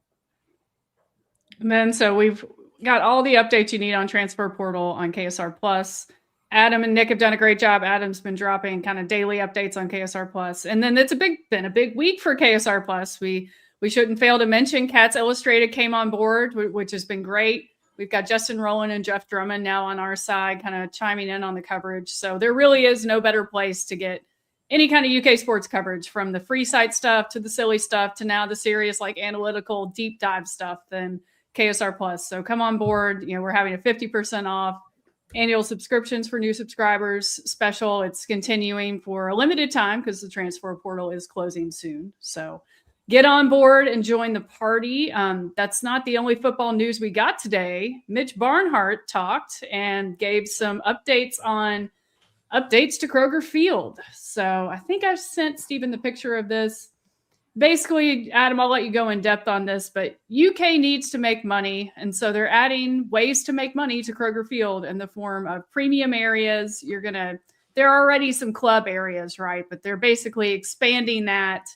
And then so we've got all the updates you need on Transfer Portal on KSR Plus. Adam and Nick have done a great job. Adam's been dropping kind of daily updates on KSR Plus. And then it's been a big week for KSR Plus. We shouldn't fail to mention Cats Illustrated came on board, which has been great. We've got Justin Rowland and Jeff Drummond now on our side, kind of chiming in on the coverage. So there really is no better place to get any kind of UK sports coverage, from the free site stuff to the silly stuff to now the serious, like analytical deep dive stuff than KSR Plus. So come on board. We're having a 50% off annual subscriptions for new subscribers special. It's continuing for a limited time because the transfer portal is closing soon. So get on board and join the party. That's not the only football news we got today. Mitch Barnhart talked and gave some updates to Kroger Field. So I think I've sent Stephen the picture of this. Basically, Adam, I'll let you go in depth on this, but UK needs to make money. And so they're adding ways to make money to Kroger Field in the form of premium areas. There are already some club areas, right? But they're basically expanding that.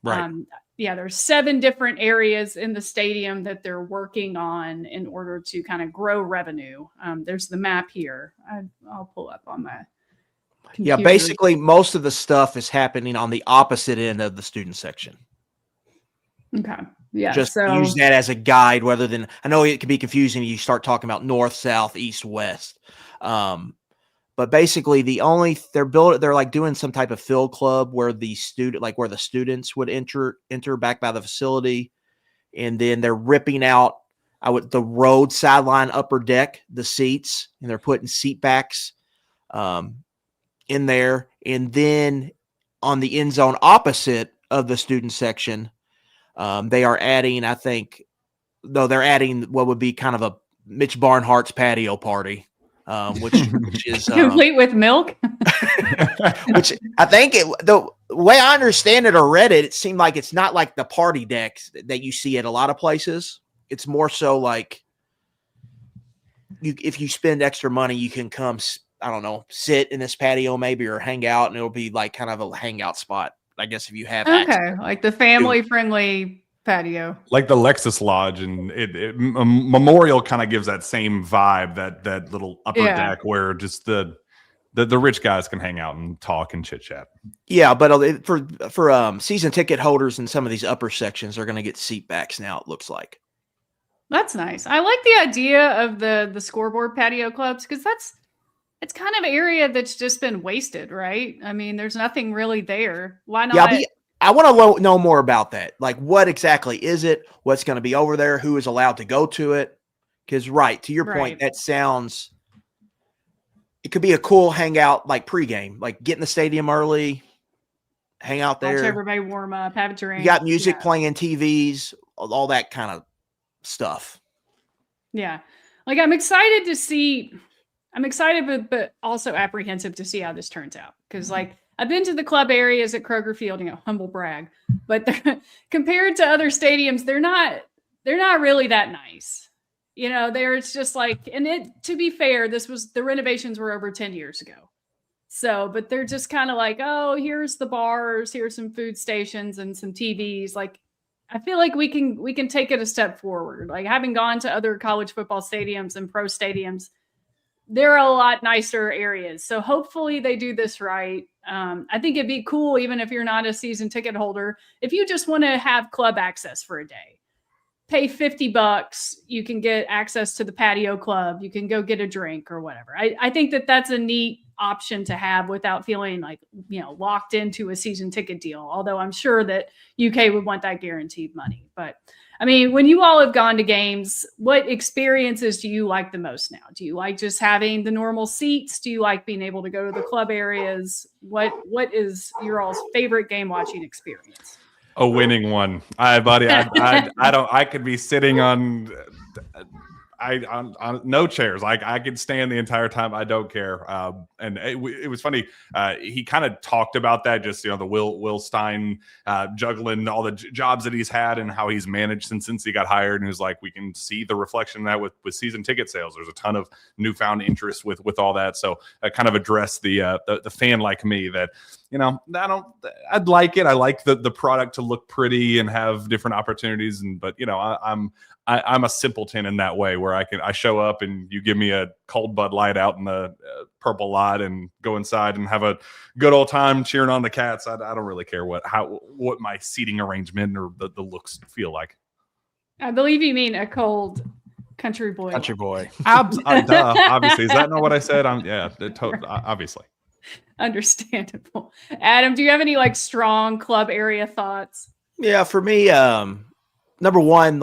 Right.
There's 7 different areas in the stadium that they're working on in order to kind of grow revenue. There's the map here. I'll pull up on my computer.
Yeah, basically most of the stuff is happening on the opposite end of the student section.
Okay. Yeah.
Just use that as a guide rather than, I know it can be confusing. You start talking about north, south, east, west. But basically they're like doing some type of field club where the students would enter back by the facility. And then they're ripping out the road sideline upper deck, the seats, and they're putting seat backs in there. And then on the end zone opposite of the student section, they are adding, they're adding what would be kind of a Mitch Barnhart's patio party. Which is
complete with milk.
Which I think the way I understand it or read it, it seemed like it's not like the party decks that you see at a lot of places. It's more so like if you spend extra money, you can come, I don't know, sit in this patio maybe or hang out, and it'll be like kind of a hangout spot. I guess if you have access.
Like the family friendly patio,
like the Lexus Lodge, and Memorial kind of gives that same vibe, that little upper deck where just the rich guys can hang out and talk and chit chat.
Yeah, but for season ticket holders in some of these upper sections are going to get seat backs now. It looks like
that's nice. I like the idea of the scoreboard patio clubs because it's kind of an area that's just been wasted, right? I mean, there's nothing really there. Why not?
Yeah, I want to know more about that. Like, what exactly is it? What's going to be over there? Who is allowed to go to it? Because, to your point, that sounds – it could be a cool hangout, like pregame, like get in the stadium early, hang out there.
Watch everybody warm up, have a drink.
You got music playing, TVs, all that kind of stuff.
Yeah. Like I'm excited, but also apprehensive to see how this turns out. Cause like I've been to the club areas at Kroger Field, humble brag, but compared to other stadiums, they're not really that nice. It's just like, to be fair, the renovations were over 10 years ago. So, but they're just kind of like, oh, here's the bars, here's some food stations and some TVs. Like, I feel like we can take it a step forward. Like having gone to other college football stadiums and pro stadiums, there are a lot nicer areas. So hopefully they do this right. I think it'd be cool, even if you're not a season ticket holder, if you just want to have club access for a day. Pay $50, you can get access to the patio club. You can go get a drink or whatever. I think that's a neat option to have without feeling like, locked into a season ticket deal. Although I'm sure that UK would want that guaranteed money. But I mean, when you all have gone to games, what experiences do you like the most now? Do you like just having the normal seats? Do you like being able to go to the club areas? What is your all's favorite game watching experience?
A winning one. Buddy, I could be sitting on no chairs. I could stand the entire time. I don't care. And it was funny. He kind of talked about that, just, the Will Stein juggling all the jobs that he's had and how he's managed since he got hired. And he was like, we can see the reflection of that with season ticket sales. There's a ton of newfound interest with all that. So I kind of addressed the fan like me that, I'd like it. I like the product to look pretty and have different opportunities. But I'm a simpleton in that way where I show up and you give me a cold Bud Light out in the purple lot and go inside and have a good old time cheering on the Cats. I don't really care what my seating arrangement or the looks feel like.
I believe you mean a cold country boy.
Country boy.
Duh, obviously. Is that not what I said? Obviously.
Understandable. Adam, do you have any strong club area thoughts?
Yeah, for me, number one,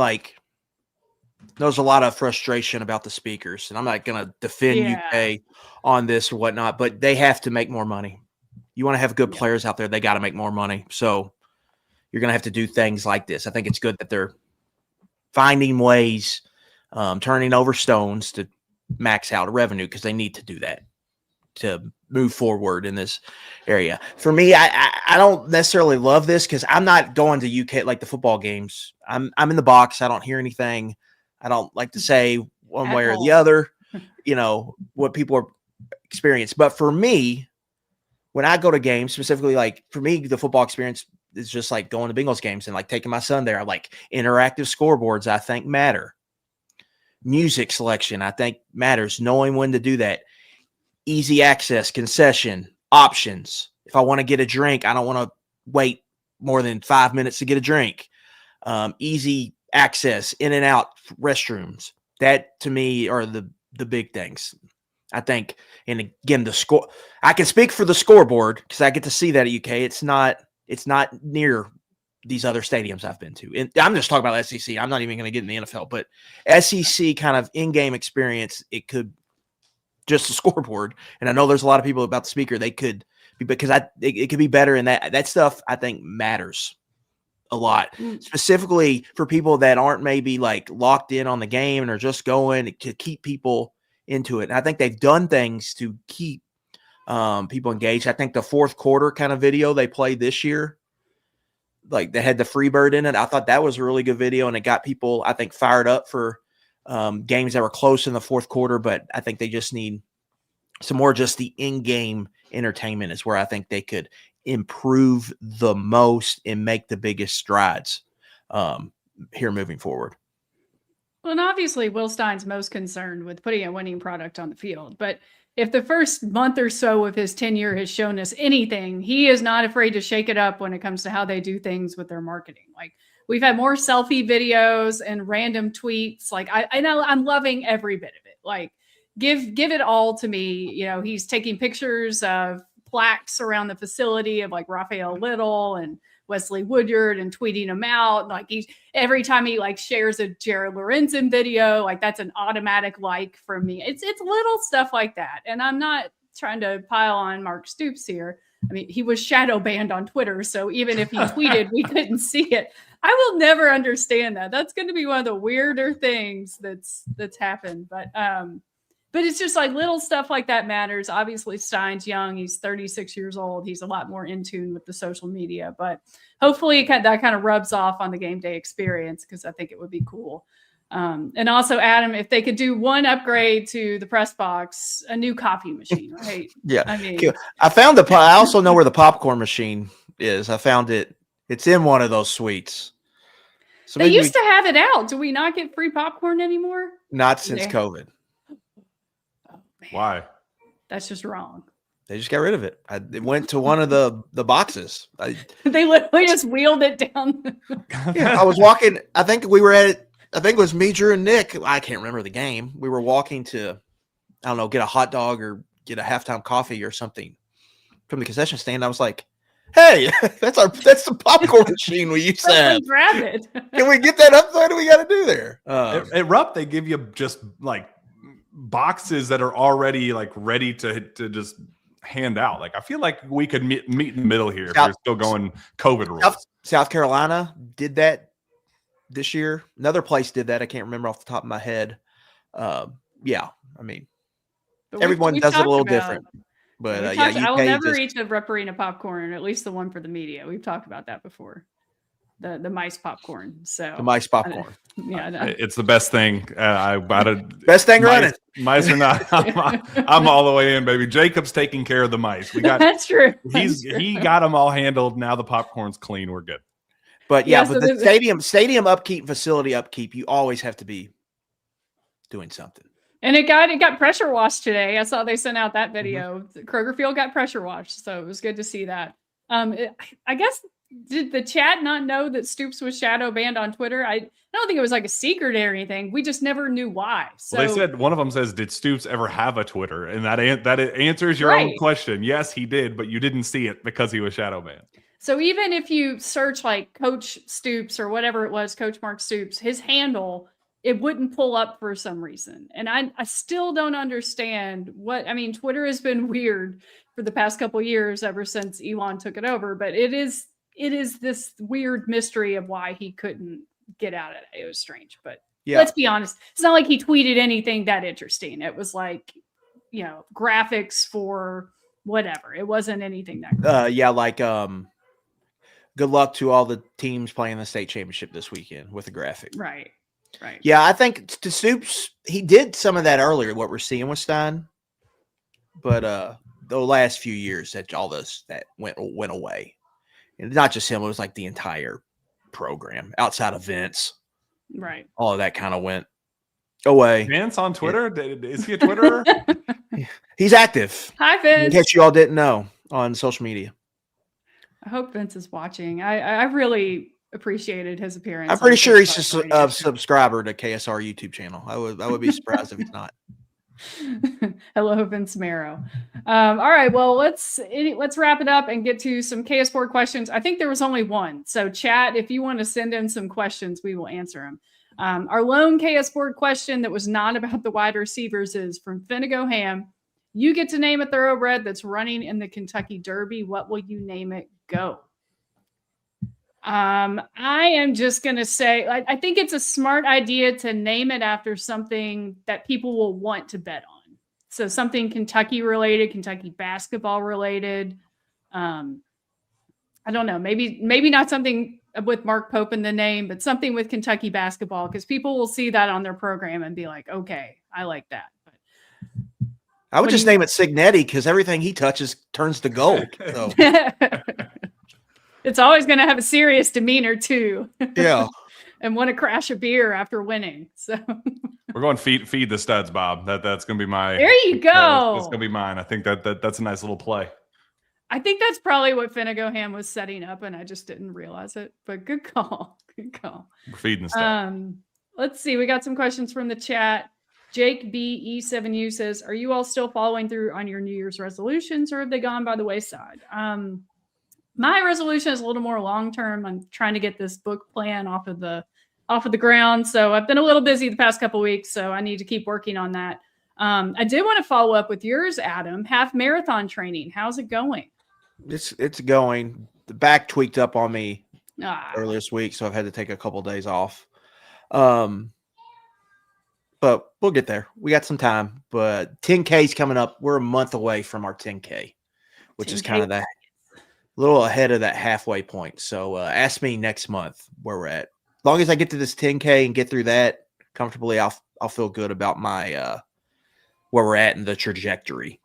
there's a lot of frustration about the speakers, and I'm not going to defend UK on this or whatnot, but they have to make more money. You want to have good players out there, they got to make more money. So you're going to have to do things like this. I think it's good that they're finding ways, turning over stones to max out revenue, because they need to do that to move forward in this area. For me, I don't necessarily love this because I'm not going to UK like the football games. I'm in the box. I don't hear anything. I don't like to say one way or the other, what people are experiencing. But for me, when I go to games, specifically, for me, the football experience is just like going to Bengals games and taking my son there. Interactive scoreboards, I think, matter. Music selection, I think, matters. Knowing when to do that. Easy access, concession, options. If I want to get a drink, I don't want to wait more than 5 minutes to get a drink. Easy access, in and out restrooms. That to me are the big things. I think, and again, the score. I can speak for the scoreboard because I get to see that at UK. It's not near these other stadiums I've been to. And I'm just talking about SEC. I'm not even going to get in the NFL, but SEC kind of in-game experience, it could just the scoreboard. And I know there's a lot of people about the speaker. They could be, because it could be better. And that stuff I think matters a lot, specifically for people that aren't maybe locked in on the game and are just going to keep people into it. And I think they've done things to keep people engaged. I think the fourth quarter kind of video they played this year, they had the Freebird in it. I thought that was a really good video, and it got people, I think, fired up for games that were close in the fourth quarter. But I think they just need some more just the in-game entertainment is where I think they could improve the most and make the biggest strides here moving forward.
Well, and obviously Will Stein's most concerned with putting a winning product on the field. But if the first month or so of his tenure has shown us anything, he is not afraid to shake it up when it comes to how they do things with their marketing. We've had more selfie videos and random tweets. I know I'm loving every bit of it. Give it all to me. He's taking pictures of plaques around the facility of Raphael Little and Wesley Woodyard and tweeting them out. Every time he shares a Jared Lorenzen video, that's an automatic from me. It's little stuff like that. And I'm not trying to pile on Mark Stoops here, I mean, he was shadow banned on Twitter, so even if he tweeted, we couldn't see it. I will never understand that. That's going to be one of the weirder things that's happened. But it's just like little stuff like that matters. Obviously, Stein's young. He's 36 years old. He's a lot more in tune with the social media. But hopefully that kind of rubs off on the game day experience, because I think it would be cool. And also, Adam, if they could do one upgrade to the press box, a new coffee machine, right?
Yeah.
I mean,
I found I also know where the popcorn machine is. I found it. It's in one of those suites. So
they used to have it out. Do we not get free popcorn anymore?
Not since COVID.
Oh, man.
Why?
That's just wrong.
They just got rid of it. It went to one of the boxes.
They literally just wheeled it down.
I was walking. I think we were at it. I think it was me, Drew, and Nick. I can't remember the game. We were walking to, I don't know, get a hot dog or get a halftime coffee or something from the concession stand. I was like, "Hey, that's the popcorn machine we used to have.
Grab it.
Can we get that up? What do we got to do there?"
At Rupp, they give you just like boxes that are already like ready to just hand out. Like I feel like we could meet in the middle here if you're still going COVID rules.
South Carolina did that this year. Another place did that. I can't remember off the top of my head. Yeah, I mean, everyone does it a little different. But
I will never eat the Rupp Arena popcorn, at least the one for the media. We've talked about that before. The mice popcorn. So
the mice popcorn.
It's the best thing.
Best thing running.
Mice are not. I'm all the way in, baby. Jacob's taking care of the mice.
That's true.
He got them all handled. Now the popcorn's clean. We're good.
But but the stadium upkeep, facility upkeep, you always have to be doing something.
And it got pressure washed today. I saw they sent out that video. Mm-hmm. Kroger Field got pressure washed, so it was good to see that. I guess, did the chat not know that Stoops was shadow banned on Twitter? I don't think it was like a secret or anything. We just never knew why. So
they said, one of them says, "Did Stoops ever have a Twitter?" And that answers your own question. Yes, he did, but you didn't see it because he was shadow banned.
So even if you search like Coach Stoops or whatever it was, Coach Mark Stoops, his handle, it wouldn't pull up for some reason. And I still don't understand Twitter has been weird for the past couple of years ever since Elon took it over, but it is this weird mystery of why he couldn't get out of it. It was strange, but let's be honest. It's not like he tweeted anything that interesting. It was like, graphics for whatever. It wasn't anything that
good luck to all the teams playing the state championship this weekend with a graphic.
Right.
Yeah, I think to Stoops, he did some of that earlier, what we're seeing with Stein. But the last few years that all this that went away. And not just him, it was like the entire program outside of Vince.
Right.
All of that kind of went away.
Vince on Twitter? Is he a Twitterer?
He's active.
Hi, Vince.
In case you all didn't know, on social media.
I hope Vince is watching. I really appreciated his appearance.
I'm pretty sure he's just a subscriber to KSR YouTube channel. I would be surprised if he's not.
Hello, Vince Marrow. All right, well, let's wrap it up and get to some KS Board questions. I think there was only one. So chat, if you want to send in some questions, we will answer them. Our lone KS Board question that was not about the wide receivers is from Finnegan Ham. You get to name a thoroughbred that's running in the Kentucky Derby. What will you name it? Go. I am just going to say, I think it's a smart idea to name it after something that people will want to bet on. So something Kentucky related, Kentucky basketball related. I don't know, maybe not something with Mark Pope in the name, but something with Kentucky basketball, because people will see that on their program and be like, okay, I like that. But
I would just name it Signetti, because everything he touches turns to gold. So.
It's always going to have a serious demeanor too.
Yeah.
And want to crash a beer after winning. So
we're going feed the studs, Bob. That's going to be my.
There you go.
That's going to be mine. I think that's a nice little play.
I think that's probably what Finnegan Ham was setting up, and I just didn't realize it. But good call. Good call.
We're feeding the studs.
Let's see. We got some questions from the chat. Jake BE7U says, "Are you all still following through on your New Year's resolutions, or have they gone by the wayside?" My resolution is a little more long-term. I'm trying to get this book plan off of the ground. So I've been a little busy the past couple of weeks, so I need to keep working on that. I did want to follow up with yours, Adam. Half marathon training. How's it going?
It's going. The back tweaked up on me earlier
Ah,
this week, so I've had to take a couple days off. But we'll get there. We got some time. But 10K is coming up. We're a month away from our 10K, which is
10K.
kind of that little ahead of that halfway point. So ask me next month where we're at. As long as I get to this 10K and get through that comfortably, I'll feel good about my where we're at in the trajectory.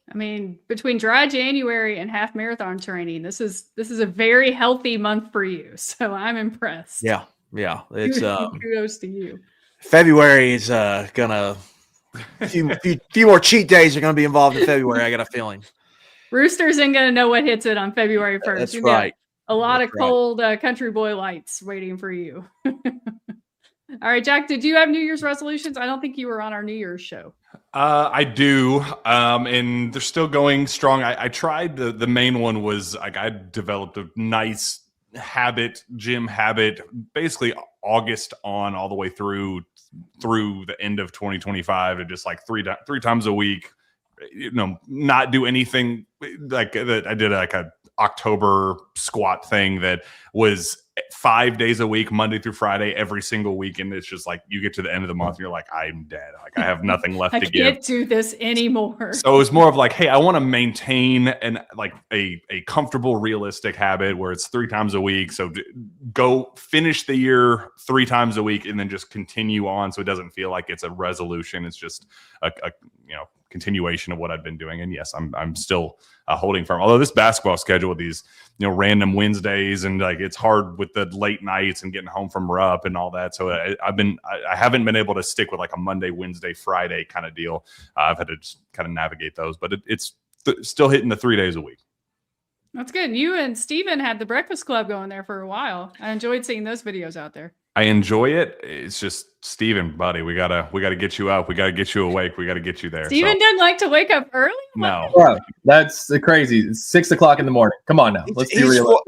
I mean, between dry January and half marathon training, this is a very healthy month for you. So I'm impressed.
Yeah. It's
kudos to you.
February is gonna few more cheat days are gonna be involved in February. I got a feeling.
Roosters ain't gonna know what hits it on February 1st.
That's
You got
right.
A lot
That's
of cold country boy lights waiting for you. All right, Jack, did you have New Year's resolutions? I don't think you were on our New Year's show.
I do, and they're still going strong. I tried the main one was like I developed a nice gym habit, basically August on all the way through the end of 2025, and just like three times a week, not do anything like that. I did like a October squat thing that was 5 days a week, Monday through Friday, every single week. And it's just like you get to the end of the month and you're like, I'm dead. Like I have nothing left
I
to give.
can't do this anymore.
So it was more of like, hey, I want to maintain a comfortable, realistic habit where it's 3 times a week. So go finish the year 3 times a week and then just continue on. So it doesn't feel like it's a resolution. It's just a continuation of what I've been doing. And yes, I'm still holding firm. Although this basketball schedule with these, random Wednesdays and like it's hard with the late nights and getting home from Rupp and all that. So I haven't been able to stick with like a Monday, Wednesday, Friday kind of deal. I've had to just kind of navigate those, but it's still hitting the 3 days a week.
That's good. You and Steven had the Breakfast Club going there for a while. I enjoyed seeing those videos out there.
I enjoy it. It's just Steven, buddy, we gotta get you up. We gotta get you awake. We gotta get you there.
Steven doesn't like to wake up early?
No.
Bro, that's crazy. It's 6 o'clock in the morning. Come on now. Let's be real.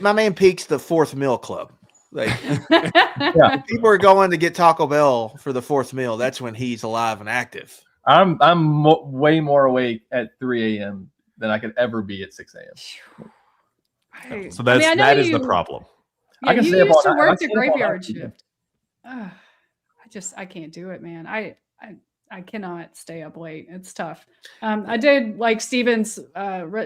My man peaks the 4th meal club. Like
Yeah.
people are going to get Taco Bell for the 4th meal. That's when he's alive and active.
I'm way more awake at 3 a.m. than I could ever be at 6 a.m.
So that is the problem.
Yeah,
I can
you
stay up
used
all
to
night. I
work
stay
the
up all night.
graveyard shift. I can't do it, man. I cannot stay up late. It's tough. I did like Steven's.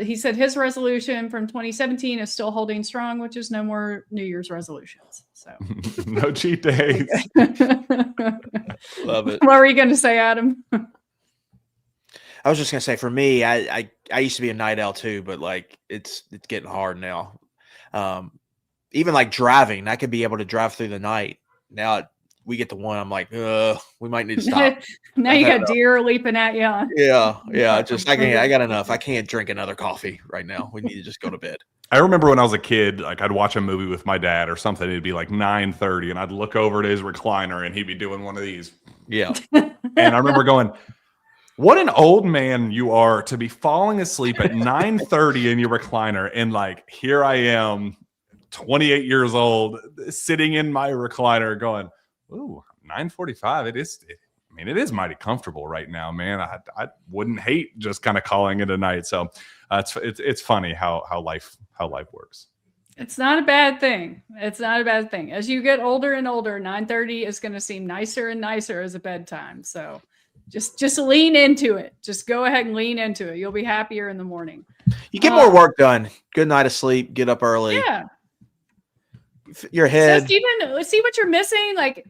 He said his resolution from 2017 is still holding strong, which is no more New Year's resolutions. So
No cheat days.
Love it.
what were you going to say, Adam?
I was just gonna say for me, I used to be a night owl too, but like it's getting hard now. Even like driving, I could be able to drive through the night. Now we get to 1, I'm like, we might need to stop.
Now you got deer leaping at you.
Yeah. Just I got enough. I can't drink another coffee right now. We need to just go to bed.
I remember when I was a kid, like I'd watch a movie with my dad or something. It'd be like 9:30, and I'd look over at his recliner, and he'd be doing one of these.
Yeah.
And I remember going, "What an old man you are to be falling asleep at 9:30 in your recliner." And like, here I am, 28 years old, sitting in my recliner, going, "Ooh, 9:45. It is mighty comfortable right now, man. I wouldn't hate just kind of calling it a night." So it's funny how life works.
It's not a bad thing. It's not a bad thing. As you get older and older, 9:30 is going to seem nicer and nicer as a bedtime. So just lean into it. Just go ahead and lean into it. You'll be happier in the morning.
You get more work done. Good night of sleep. Get up early.
Yeah.
Your head.
So Steven, let's see what you're missing. Like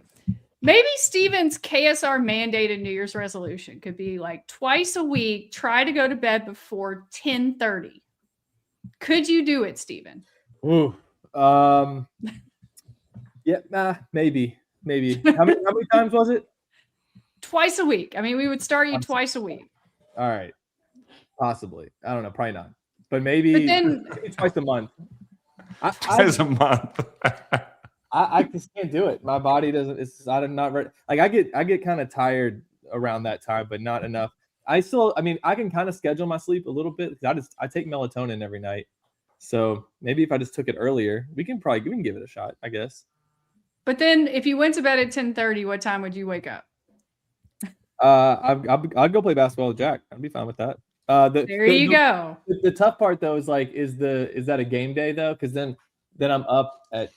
maybe Steven's KSR mandated New Year's resolution could be like twice a week, try to go to bed before 10:30. Could you do it, Steven?
Ooh. Yeah, maybe. How many times was it?
Twice a week. I mean, we would start you twice a week.
All right. Possibly. I don't know. Probably not. But maybe twice a month.
Twice a month.
I just can't do it. My body doesn't. I'm not ready. Like I get kind of tired around that time, but not enough. I can kind of schedule my sleep a little bit because I take melatonin every night. So maybe if I just took it earlier, we can give it a shot, I guess.
But then if you went to bed at 10:30, what time would you wake up?
I'd go play basketball with Jack. I'd be fine with that.
There you go.
The tough part though is like, is that a game day though? Because then I'm up at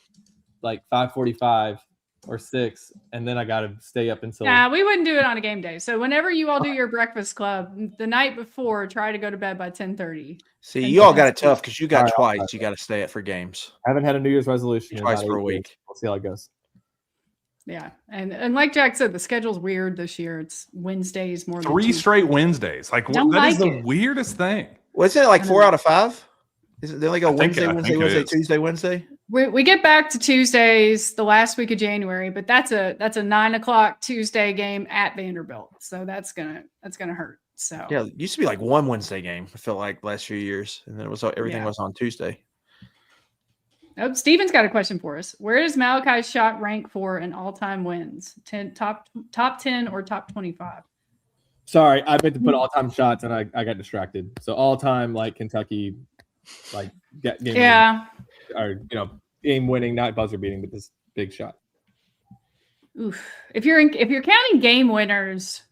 like 5:45 or 6, and then I gotta stay up until.
Nah, we wouldn't do it on a game day. So whenever you all do your breakfast club, the night before, try to go to bed by 10:30.
See, you all got it tough because you got twice. You got to stay up for games.
I haven't had a New Year's resolution
Twice
in
for
about
a
8
week.
years. We'll see how it goes.
Yeah, and like Jack said, the schedule's weird this year. It's Wednesdays more than
3
Tuesdays.
straight Wednesdays. Like
Don't
that is
like
the
it.
weirdest thing.
What's it like 4 out of 5? Is it they only go
I think
Wednesday,
it
Wednesday,
is.
Tuesday, Wednesday?
We get back to Tuesdays the last week of January, but that's a 9:00 Tuesday game at Vanderbilt, so that's gonna hurt. So
Yeah, it used to be like one Wednesday game. I felt like last few years, and then it was everything was on Tuesday.
Oh, Steven's got a question for us. Where does Malachi's shot rank for in all-time wins? Top 10 or top 25?
Sorry, I meant to put all-time shots, and I got distracted. So all-time, like Kentucky, like game.
Yeah.
Winning, or game winning, not buzzer beating, but this big shot.
Oof. If you're counting game winners,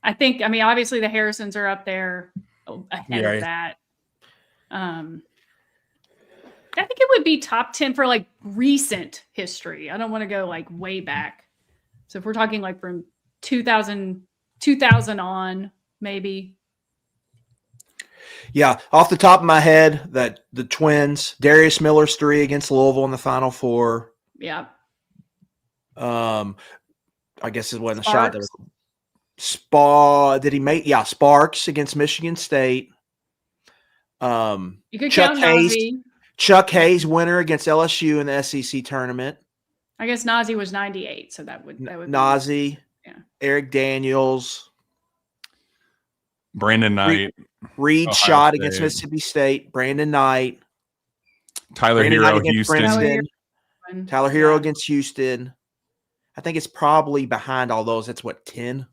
I mean, obviously the Harrisons are up there ahead of that. I think it would be top 10 for like recent history. I don't want to go like way back. So if we're talking like from 2000 on, maybe.
Yeah, off the top of my head, that the Twins, Darius Miller's 3 against Louisville in the Final Four.
Yeah.
I guess it wasn't a
Sparks.
shot. Did he make? Yeah, Sparks against Michigan State.
You could
Chuck
count
Hayes.
Nazi.
Chuck Hayes winner against LSU in the SEC tournament.
I guess Nazi was 98, so that would
Nazi,
yeah.
Eric Daniels,
Brandon Knight,
Reed
Ohio
shot
State.
against Mississippi State. Brandon Knight,
Tyler
Brandon
Hero,
Knight against
Houston.
Princeton. Tyler Hero
Yeah.
against Houston. I think it's probably behind all those. That's what 10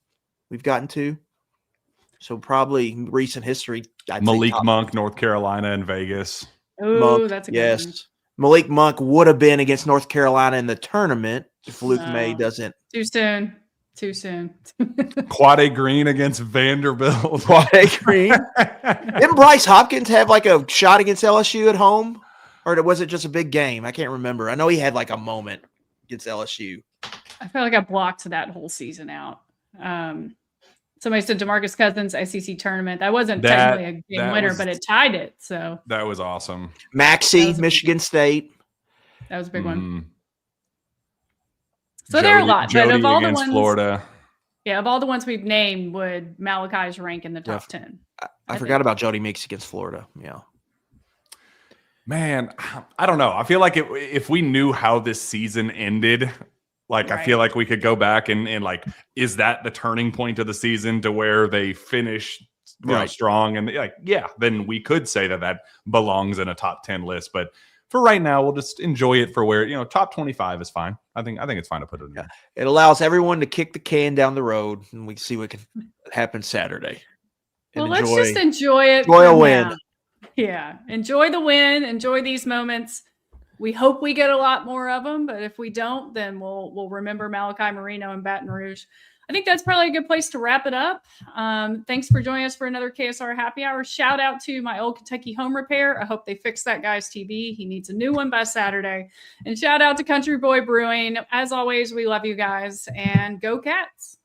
we've gotten to. So probably recent history. I'd say
Malik
top
Monk, North Carolina, and Vegas.
Oh,
Monk,
that's a good one.
yes. Malik Monk would have been against North Carolina in the tournament if Luke
No.
May doesn't.
Too soon. Too soon.
Quade Green against Vanderbilt.
Quade Green. Didn't Bryce Hopkins have like a shot against LSU at home? Or was it just a big game? I can't remember. I know he had like a moment against LSU.
I feel like I blocked that whole season out. Somebody said DeMarcus Cousins SEC tournament. That wasn't technically a game winner, but it tied it. So
That was awesome.
Maxey, Michigan State.
that was a big one.
Mm.
So there are a lot, but
Jody
of all the
against
ones,
Florida.
yeah, of all the ones we've named, would Malachi's rank in the top 10?
I forgot about Jody Meeks against Florida. Yeah.
Man, I don't know. I feel like if we knew how this season ended, like I feel like we could go back and like, is that the turning point of the season to where they finish strong? And like, yeah, then we could say that belongs in a top 10 list. But for right now, we'll just enjoy it for where, top 25 is fine. I think it's fine to put it in there.
It allows everyone to kick the can down the road, and we see what can happen Saturday.
Well, let's just enjoy it.
Enjoy a win.
Now. Yeah, enjoy the win. Enjoy these moments. We hope we get a lot more of them, but if we don't, then we'll remember Malachi Marino and Baton Rouge. I think that's probably a good place to wrap it up. Thanks for joining us for another KSR Happy Hour. Shout out to my old Kentucky Home Repair. I hope they fix that guy's TV. He needs a new one by Saturday. And shout out to Country Boy Brewing. As always, we love you guys, and go Cats.